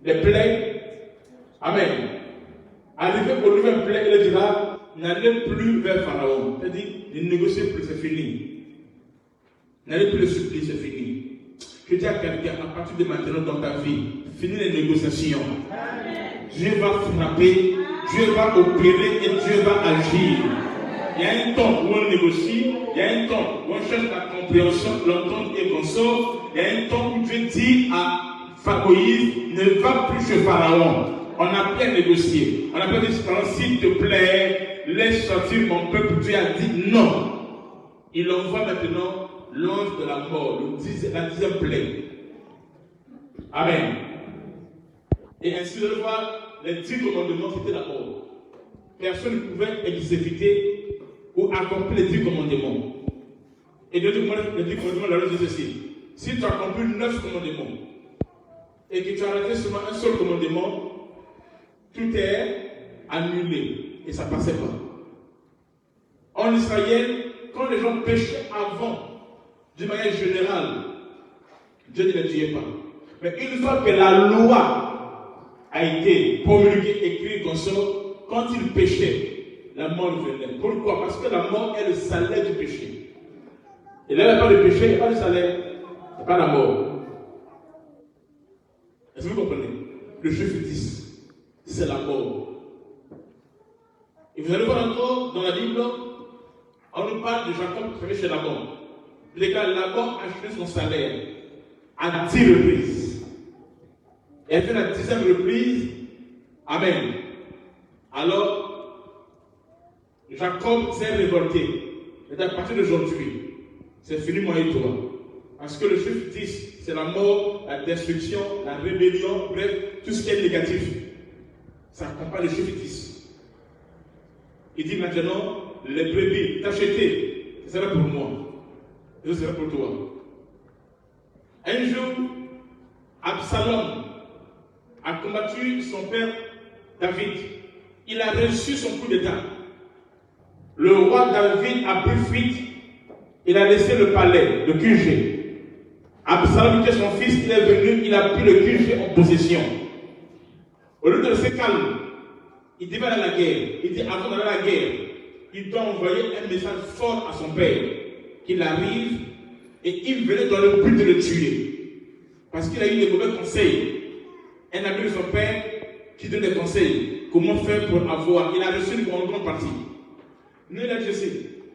les plaies, Amen. Arrivé au nouvel plaie, il dira, n'allez plus vers Pharaon. C'est-à-dire, ne négociez plus, c'est fini. N'allez plus le supplier, c'est fini. Je dis à quelqu'un, à partir de maintenant dans ta vie, finis les négociations. Amen. Dieu va frapper, Dieu va opérer et Dieu va agir. Il y a un temps où on négocie, il y a un temps où on cherche la compréhension, l'entente et qu'on sort. Il y a un temps où Dieu dit à Moïse, ne va plus chez Pharaon. On a pu négocier. On a pu dire, s'il te plaît, laisse sortir mon peuple. Dieu a dit non. Il envoie maintenant l'ange de la mort, la 10e plaie. Amen. Et ainsi de voir, les 10 commandements, c'était la mort. Personne ne pouvait exécuter ou accomplir les 10 commandements. Et les 10 commandements, la loi dit ceci. Si tu accomplis 9 commandements et que tu as arrêté seulement un seul commandement, tout est annulé. Et ça ne passait pas. En Israël, quand les gens péchaient avant, d'une manière générale, Dieu ne les tuait pas. Mais une fois que la loi a été promulguée, écrite comme ça, quand ils péchaient, la mort venait. Pourquoi? Parce que la mort est le salaire du péché. Et là, il n'y a pas de péché, il n'y a pas de salaire, il n'y a pas la mort. Est-ce que vous comprenez? Le chiffre 10, c'est la mort. Et vous allez voir encore dans la Bible, on nous parle de Jacob qui travaillait chez Laban. Les gars, Laban a acheté son salaire à 10 reprises. Et elle fait la 10e reprise. Amen. Alors, Jacob s'est révolté. Et à partir d'aujourd'hui, c'est fini moi et toi. Parce que le chiffre 10, c'est la mort, la destruction, la rébellion, bref, tout ce qui est négatif. Ça accompagne le chiffre 10. Il dit maintenant, les brebis, t'acheter, ce sera pour moi. Et ce sera pour toi. Un jour, Absalom a combattu son père David. Il a reçu son coup d'état. Le roi David a pris fuite. Il a laissé le palais, le QG. Absalom était son fils, il est venu, il a pris le QG en possession. Au lieu de rester calme, il devait aller à la guerre. Il dit avant d'aller à la guerre, il doit envoyer un message fort à son père. Qu'il arrive et il venait dans le but de le tuer. Parce qu'il a eu des mauvais conseils. Un ami de son père qui donne des conseils. Comment faire pour avoir. Il a reçu une grande partie. Nous, il a dit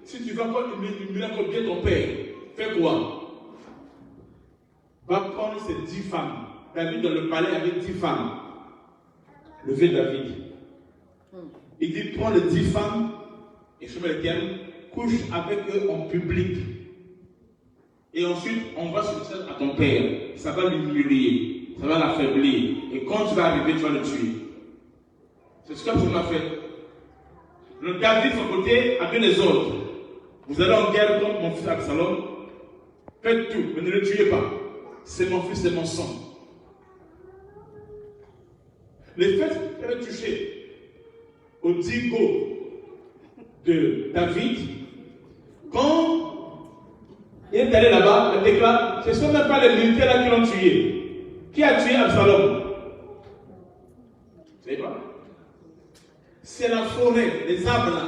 si tu vas encore humilier encore bien ton père, fais quoi? Va prendre ces 10 femmes. David dans le palais avait 10 femmes. Le vieux David. Il dit prends les 10 femmes et je me les terme, couche avec eux en public. Et ensuite, on va se dire à ton père. Ça va l'humilier. Ça va l'affaiblir. Et quand tu vas arriver, tu vas le tuer. C'est ce qu'Absalom a fait. Le David, de son côté, a donné les ordres. Vous allez en guerre contre mon fils Absalom. Faites tout, mais ne le tuez pas. C'est mon fils, c'est mon sang. Le fait qui avait touché au digo de David, quand il est allé là-bas, il déclare, ce ne sont même pas les militaires là qui l'ont tué. Qui a tué Absalom? Vous savez pas? C'est la forêt, les arbres là.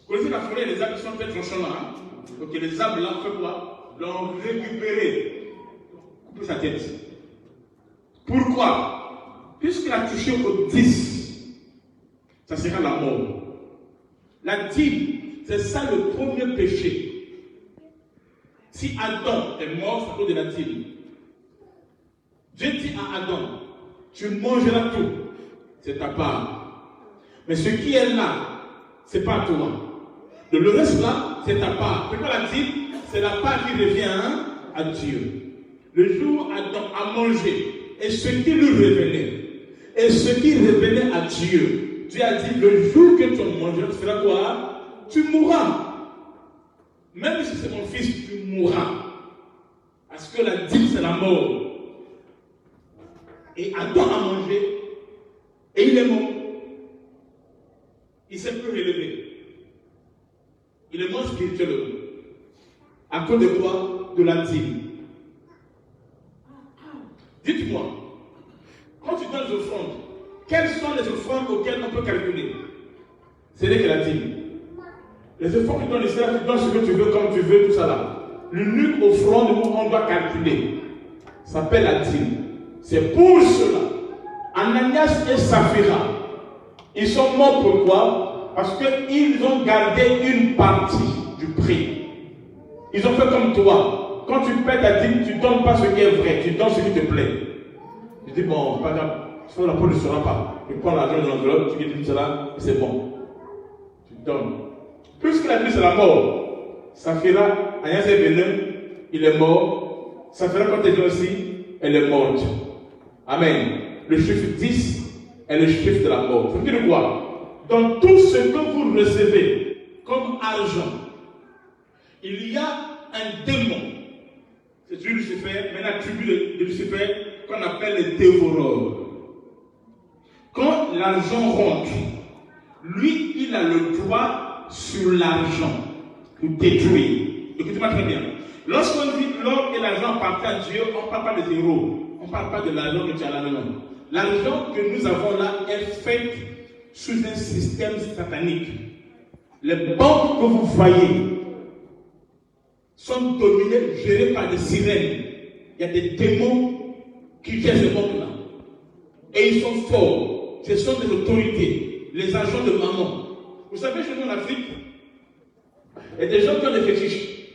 Vous connaissez la forêt, les arbres qui sont faits tranchants là. Hein? Donc les arbres là, on fait quoi? L'ont récupéré. Couper sa tête. Pourquoi? Puisqu'il a touché au 10, ça sera la mort. La dîme, c'est ça le premier péché. Si Adam est mort, c'est à cause de la dîme. Dieu dit à Adam, tu mangeras tout, c'est ta part. Mais ce qui est là, c'est pas toi. Le reste là, c'est ta part. C'est pas la dîme, c'est la part qui revient à Dieu. Le jour où Adam a mangé, et ce qui lui revenait, et ce qui revenait à Dieu, Dieu a dit, le jour que tu mangeras, tu feras quoi? Tu mourras. Même si c'est mon fils, tu mourras. Parce que la dîme, c'est la mort. Et Adam a mangé, et il est mort. Il ne s'est plus relevé. Il est mort spirituellement. À cause de quoi? De la dîme. Dites-moi, quand tu donnes les offrandes, quelles sont les offrandes auxquelles on peut calculer? Ce n'est que la dîme. Les offrandes que tu donnes ici, tu donnes ce que tu veux, comme tu veux, tout ça là. L'unique offrande où on doit calculer s'appelle la dîme. C'est pour cela, Ananias et Saphira, ils sont morts pourquoi? Parce qu'ils ont gardé une partie du prix. Ils ont fait comme toi. Quand tu paies ta dîme, tu ne donnes pas ce qui est vrai, tu donnes ce qui te plaît. Tu dis, bon, pas grave, sinon la peau ne sera pas. Tu prends l'argent de l'enveloppe, tu dis cela, et c'est bon. Tu donnes. Puisque la vie c'est la mort, Saphira, Agnès est venu, il est mort. Saphira, quand elle est aussi, elle est morte. Amen. Le chiffre 10 est le chiffre de la mort. Ça veut dire quoi? Dans tout ce que vous recevez comme argent, il y a un démon. C'est Lucifer, mais la tribu de Lucifer qu'on appelle les dévoreurs. Quand l'argent rentre, lui, il a le droit sur l'argent pour détruire. Écoutez-moi très bien. Lorsqu'on dit l'or et l'argent appartiennent à Dieu, on ne parle pas des héros. On ne parle pas de l'argent que tu as à la main. L'argent que nous avons là est fait sous un système satanique. Les banques que vous voyez sont dominées, gérées par des sirènes. Il y a des démons qui gèrent ces banques-là. Et ils sont forts. Ce sont des autorités, les agents de maman. Vous savez, chez nous en Afrique, il y a des gens qui ont des fétiches.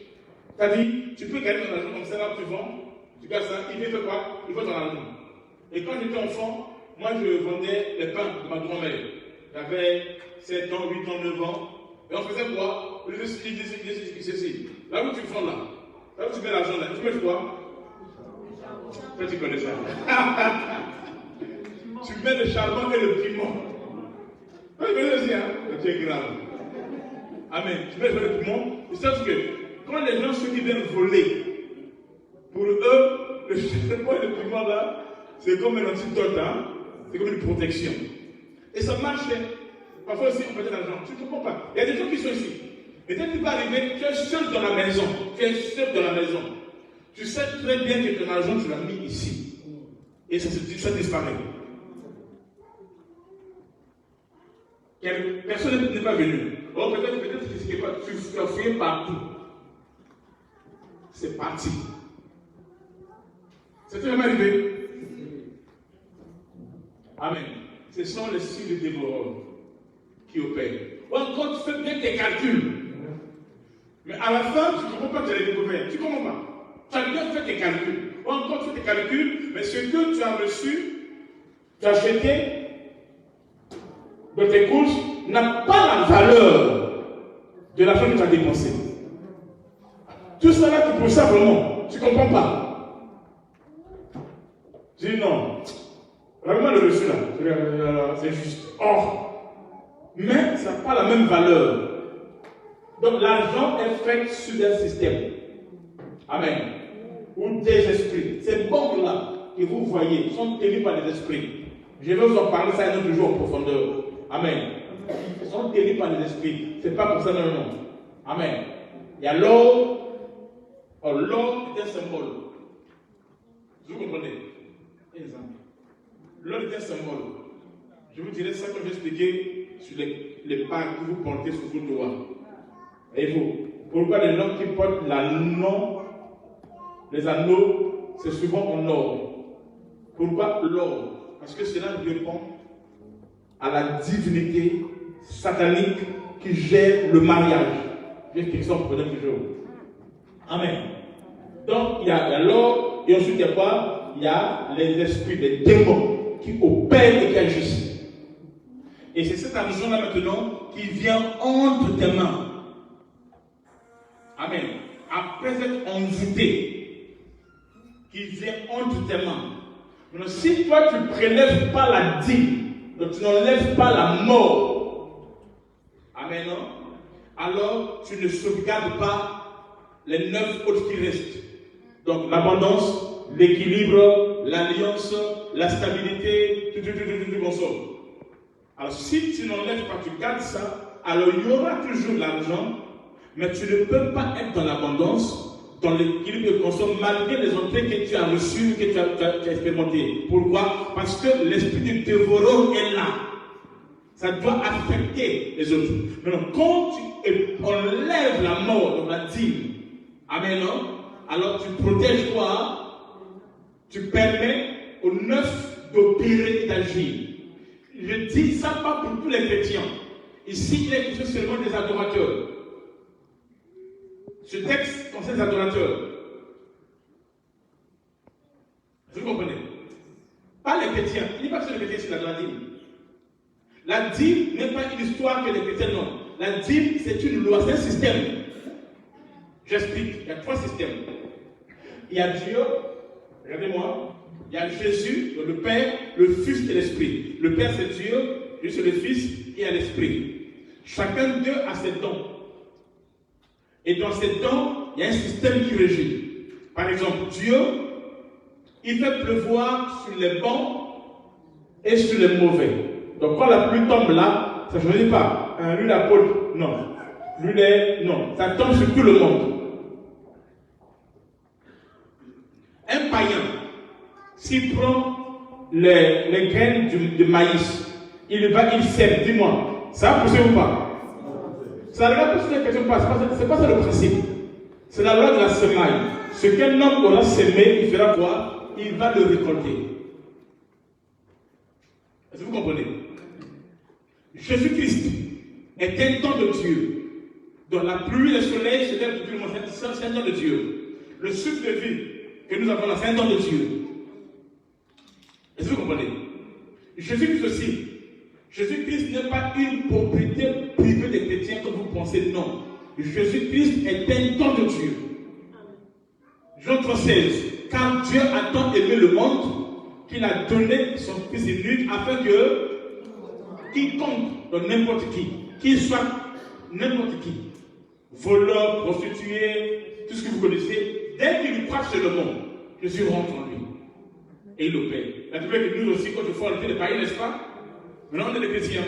C'est-à-dire, tu peux gagner ton argent comme ça, là, tu vends, tu gagnes ça, il fait quoi? Il faut ton argent. Et quand j'étais enfant, moi je vendais les pains de ma grand-mère. J'avais 7 ans, 8 ans, 9 ans. Et on faisait quoi? Il disait ceci. Là où tu vends là, là où tu mets l'argent là, tu mets quoi? Toi tu connais ça. Tu mets le charbon et le piment. Toi tu connais aussi, hein? Tu es grave. Amen. Tu mets le piment. Et sauf que quand les gens, ceux qui viennent voler, pour eux, le charbon et le piment là, c'est comme un antidote, hein? C'est comme une protection. Et ça marchait. Parfois aussi, on perdait l'argent. Tu ne comprends pas. Il y a des gens qui sont ici. Et dès que tu vas arriver, tu es seul dans la maison. Tu es seul dans la maison. Tu sais très bien que ton argent, tu l'as mis ici. Et ça disparaît. Personne n'est pas venu. Oh, peut-être que tu as fouillé partout. C'est parti. C'est jamais arrivé. Amen. Ce sont les signes des dévoreurs qui opèrent. Ou encore, tu fais bien tes calculs. Mais à la fin, tu ne comprends pas que tu as découvert. Tu ne comprends pas. Tu as bien fait tes calculs. Ou encore, tu fais tes calculs, mais ce que tu as reçu, tu as acheté dans tes courses, n'a pas la valeur de l'argent que tu as dépensé. Tout cela, tu pour ça vraiment. Tu ne comprends pas. Je dis non. Vraiment le reçu là, c'est juste or. Mais ça n'a pas la même valeur. Donc l'argent est fait sur un système. Amen. Ou des esprits. Ces banques-là que vous voyez sont tenues par des esprits. Je vais vous en parler ça un autre jour en profondeur. Amen. Ils sont terribles par les esprits. C'est pas pour ça, non, non. Amen. Il y a l'or. Or, l'or est un symbole. Vous comprenez? Exemple. L'or est un symbole. Je vous dirai ça quand je vais expliquer sur les bagues que vous portez sur vos doigts. Et vous, pourquoi les gens qui portent l'anneau, les anneaux, c'est souvent en or. Pourquoi l'or? Parce que cela répond à la divinité satanique qui gère le mariage. Je vais expliquer ça en prenant toujours. Amen. Donc, il y a l'or, et ensuite il y a quoi? Il y a les esprits, les démons qui opèrent et qui agissent. Et c'est cette argent-là maintenant qui vient entre tes mains. Amen. Après être envoûté, qui vient entre tes mains. Donc, si toi tu ne prélèves pas la dîme, donc tu n'enlèves pas la mort, amen, non? Alors tu ne sauvegardes pas les 9 autres qui restent. Donc l'abondance, l'équilibre, l'alliance, la stabilité, tout bon sort. Alors si tu n'enlèves pas, tu gardes ça, alors il y aura toujours l'argent, mais tu ne peux pas être dans l'abondance, dans l'équilibre de consomme, malgré les entrées que tu as reçues, que tu as expérimentées. Pourquoi? Parce que l'esprit du dévoreur est là. Ça doit affecter les autres. Maintenant, quand tu enlèves la mort, donc la dîme, amen, non? Alors tu protèges quoi? Tu permets aux 9 d'opérer et d'agir. Je dis ça pas pour tous les chrétiens. Ici, il est question seulement des adorateurs. Ce texte concerne les adorateurs. Vous comprenez? Pas les chrétiens. Il n'y a pas que les chrétiens sur la dîme. La dîme n'est pas une histoire que les chrétiens n'ont. La dîme, c'est une loi, c'est un système. J'explique. Il y a 3 systèmes. Il y a Dieu, regardez-moi. Il y a Jésus, le Père, le Fils et l'Esprit. Le Père, c'est Dieu, Jésus, c'est le Fils et à l'Esprit. Chacun d'eux a ses dons. Et dans ces dons, il y a un système qui régit. Par exemple, Dieu, il fait pleuvoir sur les bons et sur les mauvais. Donc quand la pluie tombe là, ça ne choisit pas. Lui l'apôtre, non. Lui non. Ça tombe sur tout le monde. Un païen, s'il prend les graines de maïs, il va, il sème, dis-moi, ça va pousser ou pas? Ça ne va pas pousser la question pas, c'est pas ça le principe. C'est la loi de la semaille. Ce qu'un homme aura semé, il fera quoi? Il va le récolter. Est-ce que vous comprenez? Jésus-Christ est un don de Dieu. Dans la pluie et le soleil, c'est un don de Dieu. Le souffle de vie que nous avons là, c'est un don de Dieu. Est-ce que vous comprenez? Jésus-Christ aussi. Jésus-Christ n'est pas une propriété privée des chrétiens comme vous pensez, non. Jésus-Christ est un don de Dieu. Jean 3,16. Car Dieu a tant aimé le monde qu'il a donné son Fils unique afin que quiconque, donc n'importe qui, qu'il soit n'importe qui, voleur, prostitué, tout ce que vous connaissez, dès qu'il croit sur le monde, Jésus rentre en lui. Et il le paie. La Bible que nous aussi, quand il faut enlever les païens, n'est-ce pas? Maintenant, on est des chrétiens.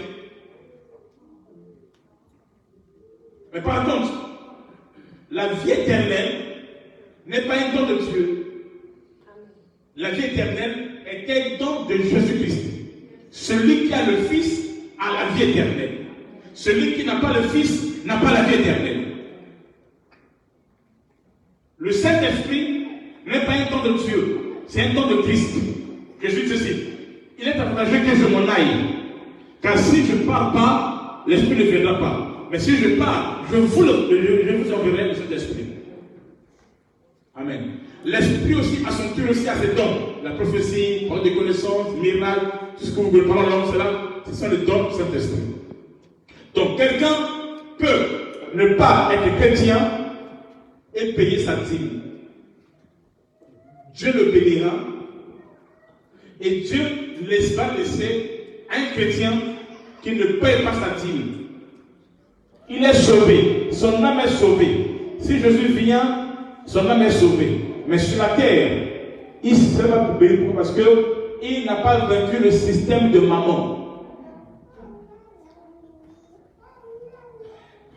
Mais par contre, la vie éternelle n'est pas un don de Dieu. La vie éternelle est un don de Jésus-Christ. Celui qui a le Fils a la vie éternelle. Celui qui n'a pas le Fils n'a pas la vie éternelle. Le Saint-Esprit n'est pas un don de Dieu, c'est un don de Christ. Jésus dit ceci. Il est avantageux que je m'en aille. Car si je ne parle pas, l'Esprit ne viendra pas. Mais si je parle, je vous enverrai le Saint-Esprit. Amen. L'Esprit aussi a son tour aussi à ses dons. La prophétie, parole de connaissance, miracle, tout ce que vous voulez parler en langue, ce sont les dons du Saint-Esprit. Donc quelqu'un peut ne pas être chrétien et payer sa dîme. Dieu le bénira et Dieu va laisser un chrétien qui ne paye pas sa dîme. Il est sauvé, son âme est sauvée. Si Jésus vient, son âme est sauvée. Mais sur la terre, il se va pour payer parce que qu'il n'a pas vaincu le système de maman.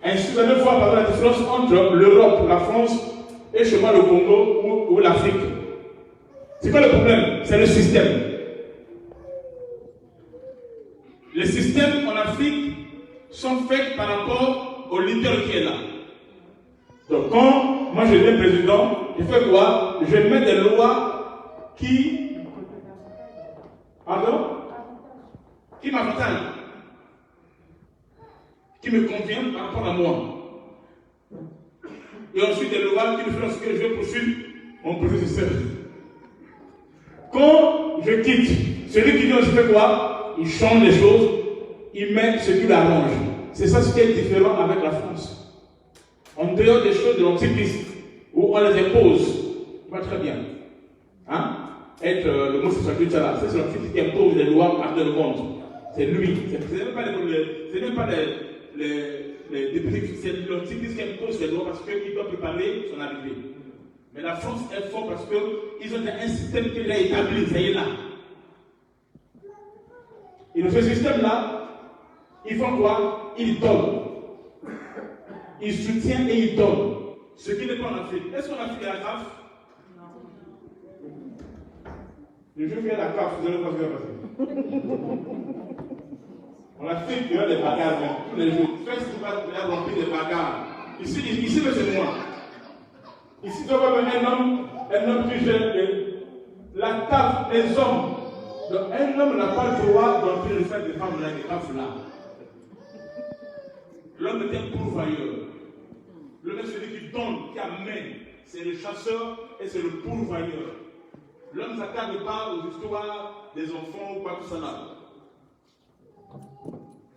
Ainsi, vous allez voir par la différence entre l'Europe, la France et chez moi le Congo ou l'Afrique. C'est quoi le problème? C'est le système. Les systèmes en Afrique sont faits par rapport au leader qui est là. Donc quand moi je deviens président, je fais quoi? Je mets des lois qui... Pardon? Qui m'avantagent. Qui me conviennent par rapport à moi. Et ensuite des lois qui me font ce que je vais poursuivre mon prédécesseur. Quand je quitte, celui qui dit je fais quoi? Il change les choses, il met ce qui l'arrange. C'est ça ce qui est différent avec la France. En dehors des choses de l'antiquiste, où on les impose, pas très bien. Hein? Être le mot c'est là, c'est l'antiquiste qui impose les lois par le monde. C'est lui. Ce n'est même pas les députés, c'est l'antiquiste qui impose les lois parce qu'il doit préparer son arrivée. Mais la France est forte parce qu'ils ont un système qu'il a établi, ça y est là. Et dans ce système-là, ils font quoi? Ils donnent. Ils soutiennent et ils donnent. Ce qui n'est pas en Afrique. Est-ce qu'en Afrique il y a la CAF? Non. Le jour où il y a la CAF, vous allez voir ce qui va passer. En Afrique, il y a des bagarres. Tous les jours. Festival, il y a rempli des bagarres. Ici c'est moi. Ici, tu vas voir un homme qui gère la CAF, les hommes. Donc, un homme n'a pas le droit d'entrer le fait des femmes là, des CAF là. L'homme est un pourvoyeur. L'homme est celui qui donne, qui amène. C'est le chasseur et c'est le pourvoyeur. L'homme ne s'attarde pas aux histoires des enfants ou quoi que ça là.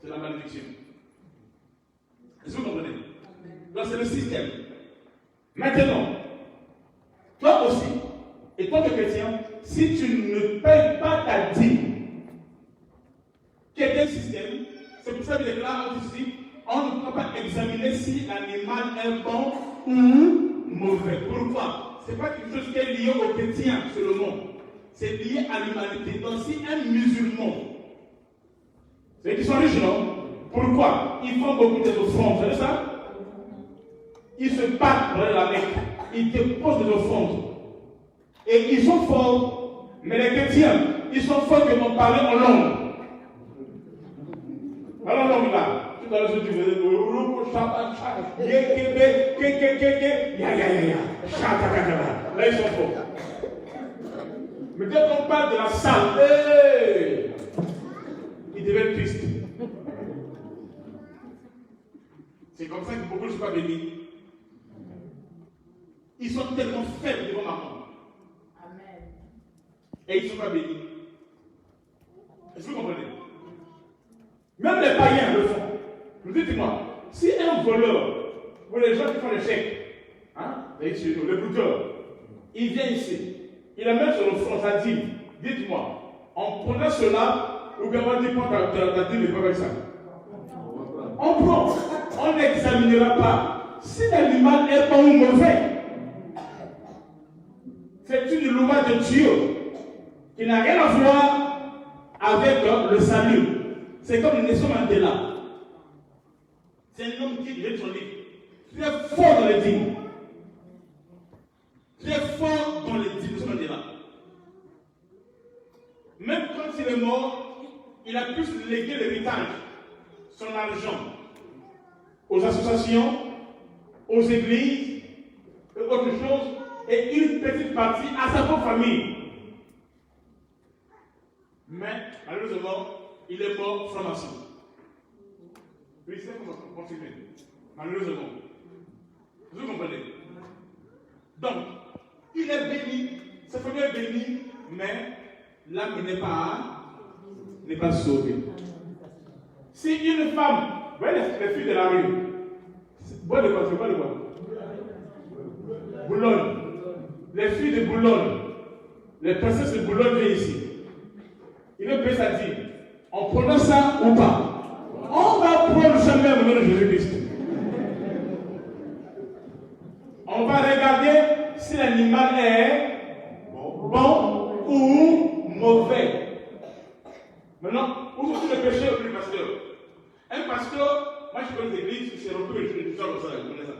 C'est la malédiction. Est-ce que vous comprenez? Donc c'est le système. Maintenant, toi aussi, et toi le chrétien, si tu ne payes pas ta dîme, quel est le système? C'est pour ça que les déclare ici, on ne peut pas examiner si l'animal est bon ou mauvais. Pourquoi? Ce n'est pas quelque chose qui est lié aux chrétiens seulement. C'est lié à l'humanité. Donc si un musulman, c'est qu'ils sont riches, non? Pourquoi? Ils font beaucoup d'offrandes, vous savez ça? Ils se battent dans la Mecque. Ils déposent des offrandes. Et ils sont forts. Mais les chrétiens, ils sont forts que m'en parler en langue. Alors langue là. Tout à l'heure, je disais, là, ils sont forts. Mais dès qu'on parle de la salle, ils deviennent tristes. C'est comme ça que beaucoup ne sont pas bénis. Ils sont tellement faibles devant maman. Amen. Et ils ne sont pas bénis. Est-ce que vous comprenez? Même les païens le font. Vous dites-moi, si un voleur, ou les gens qui font les chèques, hein, les brouteurs, il vient ici, il amène sur le front sa dîme, dites-moi, on prenait cela, ou bien on dit, prends ta dîme et pas avec ça. On prend, on n'examinera pas si l'animal est bon ou mauvais. C'est une loi de Dieu qui n'a rien à voir avec le salut. C'est comme Nelson Mandela. C'est un homme qui est son livre. Très fort dans les dîmes. Très fort dans les dîmes, Nelson Mandela. Même quand il est mort, il a pu léguer l'héritage, son argent, aux associations, aux églises, et autre chose, et une petite partie à sa propre famille. Mais, malheureusement, il est mort franc-maçon. Oui, c'est comment continuer. Malheureusement. Vous comprenez? Donc, il est béni, sa famille est bénie, mais l'âme n'est pas sauvée. Si une femme, vous voyez les filles de la rue, bois de quoi? C'est quoi de quoi? Boulogne. Les filles de Boulogne, les princesses de Boulogne viennent ici. Il veut payer sa dîme. On prend ça ou pas? On va prendre jamais au nom de Jésus-Christ. On va regarder si l'animal est bon ou mauvais. pasteur, moi je connais l'église, c'est un peu le genre comme ça, je connais ça.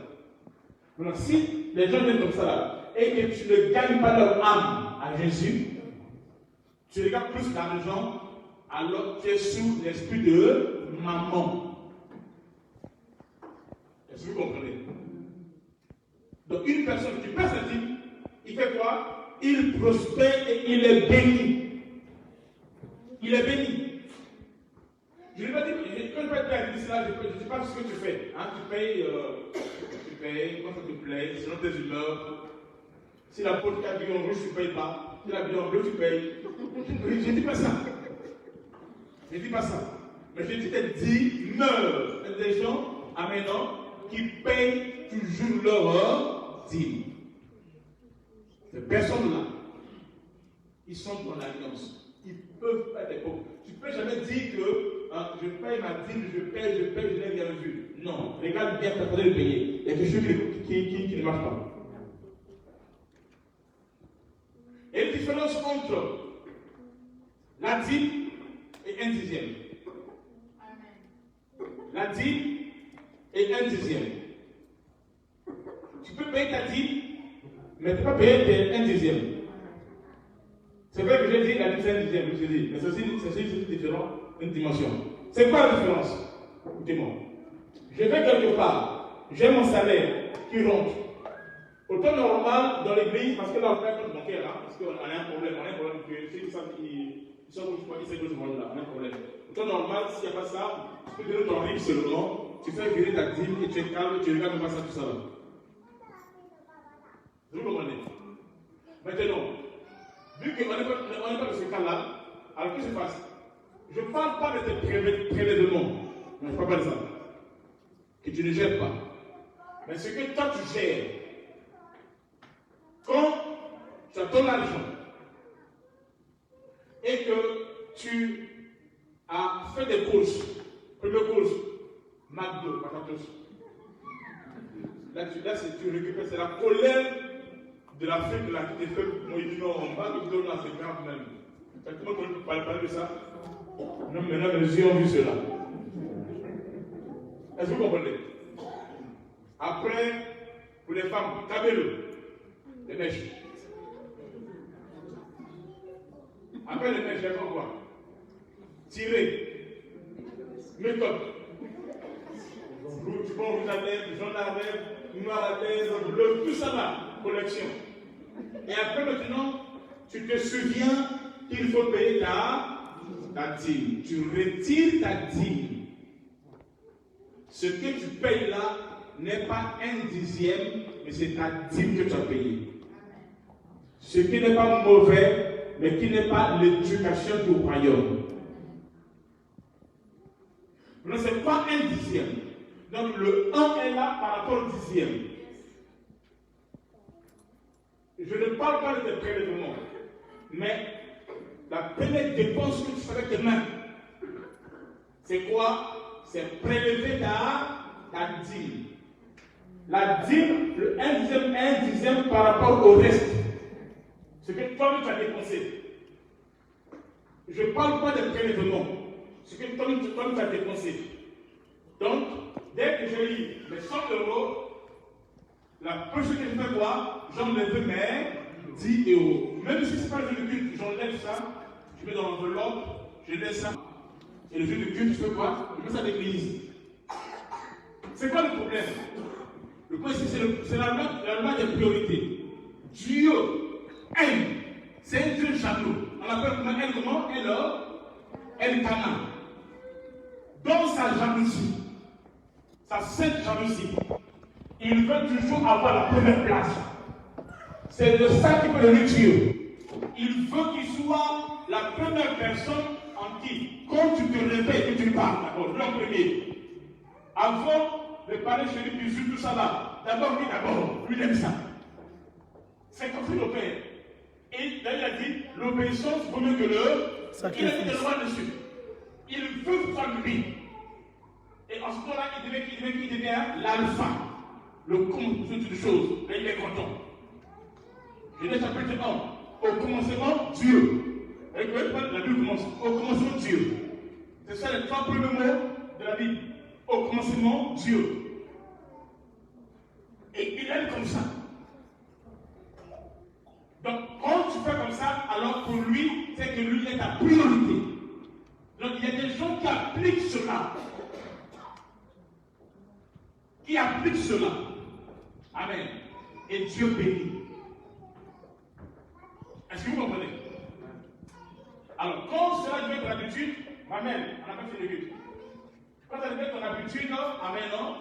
Maintenant, si les gens viennent comme ça là, et que tu ne gagnes pas leur âme à Jésus, tu regardes plus l'argent, alors tu es sous l'esprit de maman. Est-ce que vous comprenez? Donc une personne qui passe la dîme, il fait quoi? Il prospère et il est béni. Il est béni. Je ne vais pas dire, quand je vais te faire cela, je ne sais pas ce que tu fais. Hein, tu payes, quand ça te plaît, selon tes humeurs. Si la peau de habillée en rouge, tu ne payes pas. Si la habillée en bleu, tu payes. Je ne dis pas ça. Je ne dis pas ça. Mais je dis des dîmeurs. Il y a des gens, maintenant, qui payent toujours leur dîme. Ces personnes-là, ils sont dans l'alliance. Ils peuvent pas être pauvres. Tu ne peux jamais dire que je paye ma dîme, je paye, je n'ai rien vu. Non, regarde bien, tu as de payer. Il y a quelque chose qui ne marche pas. Il y a une différence entre la dîme et un dixième. La dîme et un dixième. Tu peux payer ta dîme, mais tu ne peux pas payer un dixième. C'est vrai que j'ai dit la dîme c'est un dixième, je dis, mais c'est différent, une dimension. C'est quoi la différence? Écoutez-moi. Je vais quelque part, j'ai mon salaire qui rentre. Au temps normal, dans l'église, parce que là, on fait un compte bancaire, là, parce qu'on a un problème, que ceux qui savent qu'ils sont qui c'est que ce monde-là, on a un problème. Au temps normal, s'il n'y a pas ça, tu peux donner ton RIB seulement, tu fais virer ta dîme et tu es calme, tu regardes pas ça, tout ça là. Vous comprenez? Maintenant, vu qu'on n'est pas dans ce cas-là, alors qu'est-ce qui se passe? Je ne parle pas de tes prélèvements. Non, je ne parle pas de ça. Que tu ne gères pas. Mais ce que toi tu gères, quand tu as ton argent et que tu as fait des courses, première course, McDo, patatos. Là, tu récupères, c'est la colère de l'Afrique là qui te fait mouiller en bas, qui te donne la séquence même. Comment tu peux parler de ça? Non, maintenant, mes yeux ont vu cela. Est-ce que vous comprenez? Après, pour les femmes, cabello, les mèches. Après les mèches, elles font quoi? Tirer, make-up. Tu prends rouge à lèvres, jaune à lèvres, noir à lèvres, bleu, tout ça là, collection. Et après maintenant, tu te souviens qu'il faut payer ta dîme. Tu retires ta dîme. Ce que tu payes là n'est pas un dixième, mais c'est ta dîme que tu as payé. Ce qui n'est pas mauvais, mais qui n'est pas l'éducation du royaume. Donc c'est pas un dixième. Donc le 1 est là par rapport au dixième. Je ne parle pas de tes prélèvements, mais la première dépense que tu fais avec tes mains, c'est quoi? C'est prélever ta dîme. La dîme, le 1 dixième par rapport au reste. Ce que toi tu as dépensé. Je ne parle pas des prélèvements. Ce que toi tu as dépensé. Donc, dès que j'ai eu les 100 €, la première chose que je fais quoi? J'enlève mes 10 €. Même si ce n'est pas le jeu de culte, j'enlève ça, je mets dans l'enveloppe, je laisse ça. Et le jeu de culte, je fais quoi? Je mets ça à l'église. C'est quoi le problème? Le point ici, c'est la loi des priorités. Dieu aime. C'est un Dieu jaloux. On appelle comment? Elle Cana. Dans sa jalousie, sa sainte jalousie, il veut toujours avoir la première place. C'est de ça qu'il peut donner Dieu. Il veut qu'il soit la première personne en qui, quand tu te réveilles et que tu parles, d'abord, lui en premier. Avant de parler chez lui, bisous, tout ça là, d'abord, lui aime ça. C'est comme ça qu'il opère. Et là, il a dit, l'obéissance vaut mieux que le sacrifice. Il a mis des lois dessus. Il veut faire lui. Et en ce moment-là, il devient l'alpha, le commencement de toutes choses. Là, il est content. Genèse chapitre 1. Au commencement, Dieu. Et la Bible commence. Au commencement, Dieu. C'est ça les 3 premiers mots de la Bible. au commencement, Dieu. Et il aime comme ça. Donc, quand tu fais comme ça, alors pour lui, c'est que lui est ta priorité. Donc, il y a des gens qui appliquent cela. Qui appliquent cela. Amen. Et Dieu bénit. Est-ce que vous comprenez? Alors, quand cela devient ton habitude, amen, on n'a pas fait de but. Quand ça devient ton habitude, amen, non,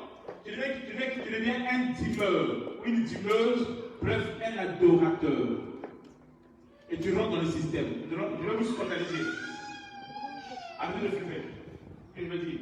tu deviens un dealer, une dealeuse, bref, un adorateur. Et tu rentres dans le système. Je vais vous scandaliser. Arrêtez de fumer. Je veux dire,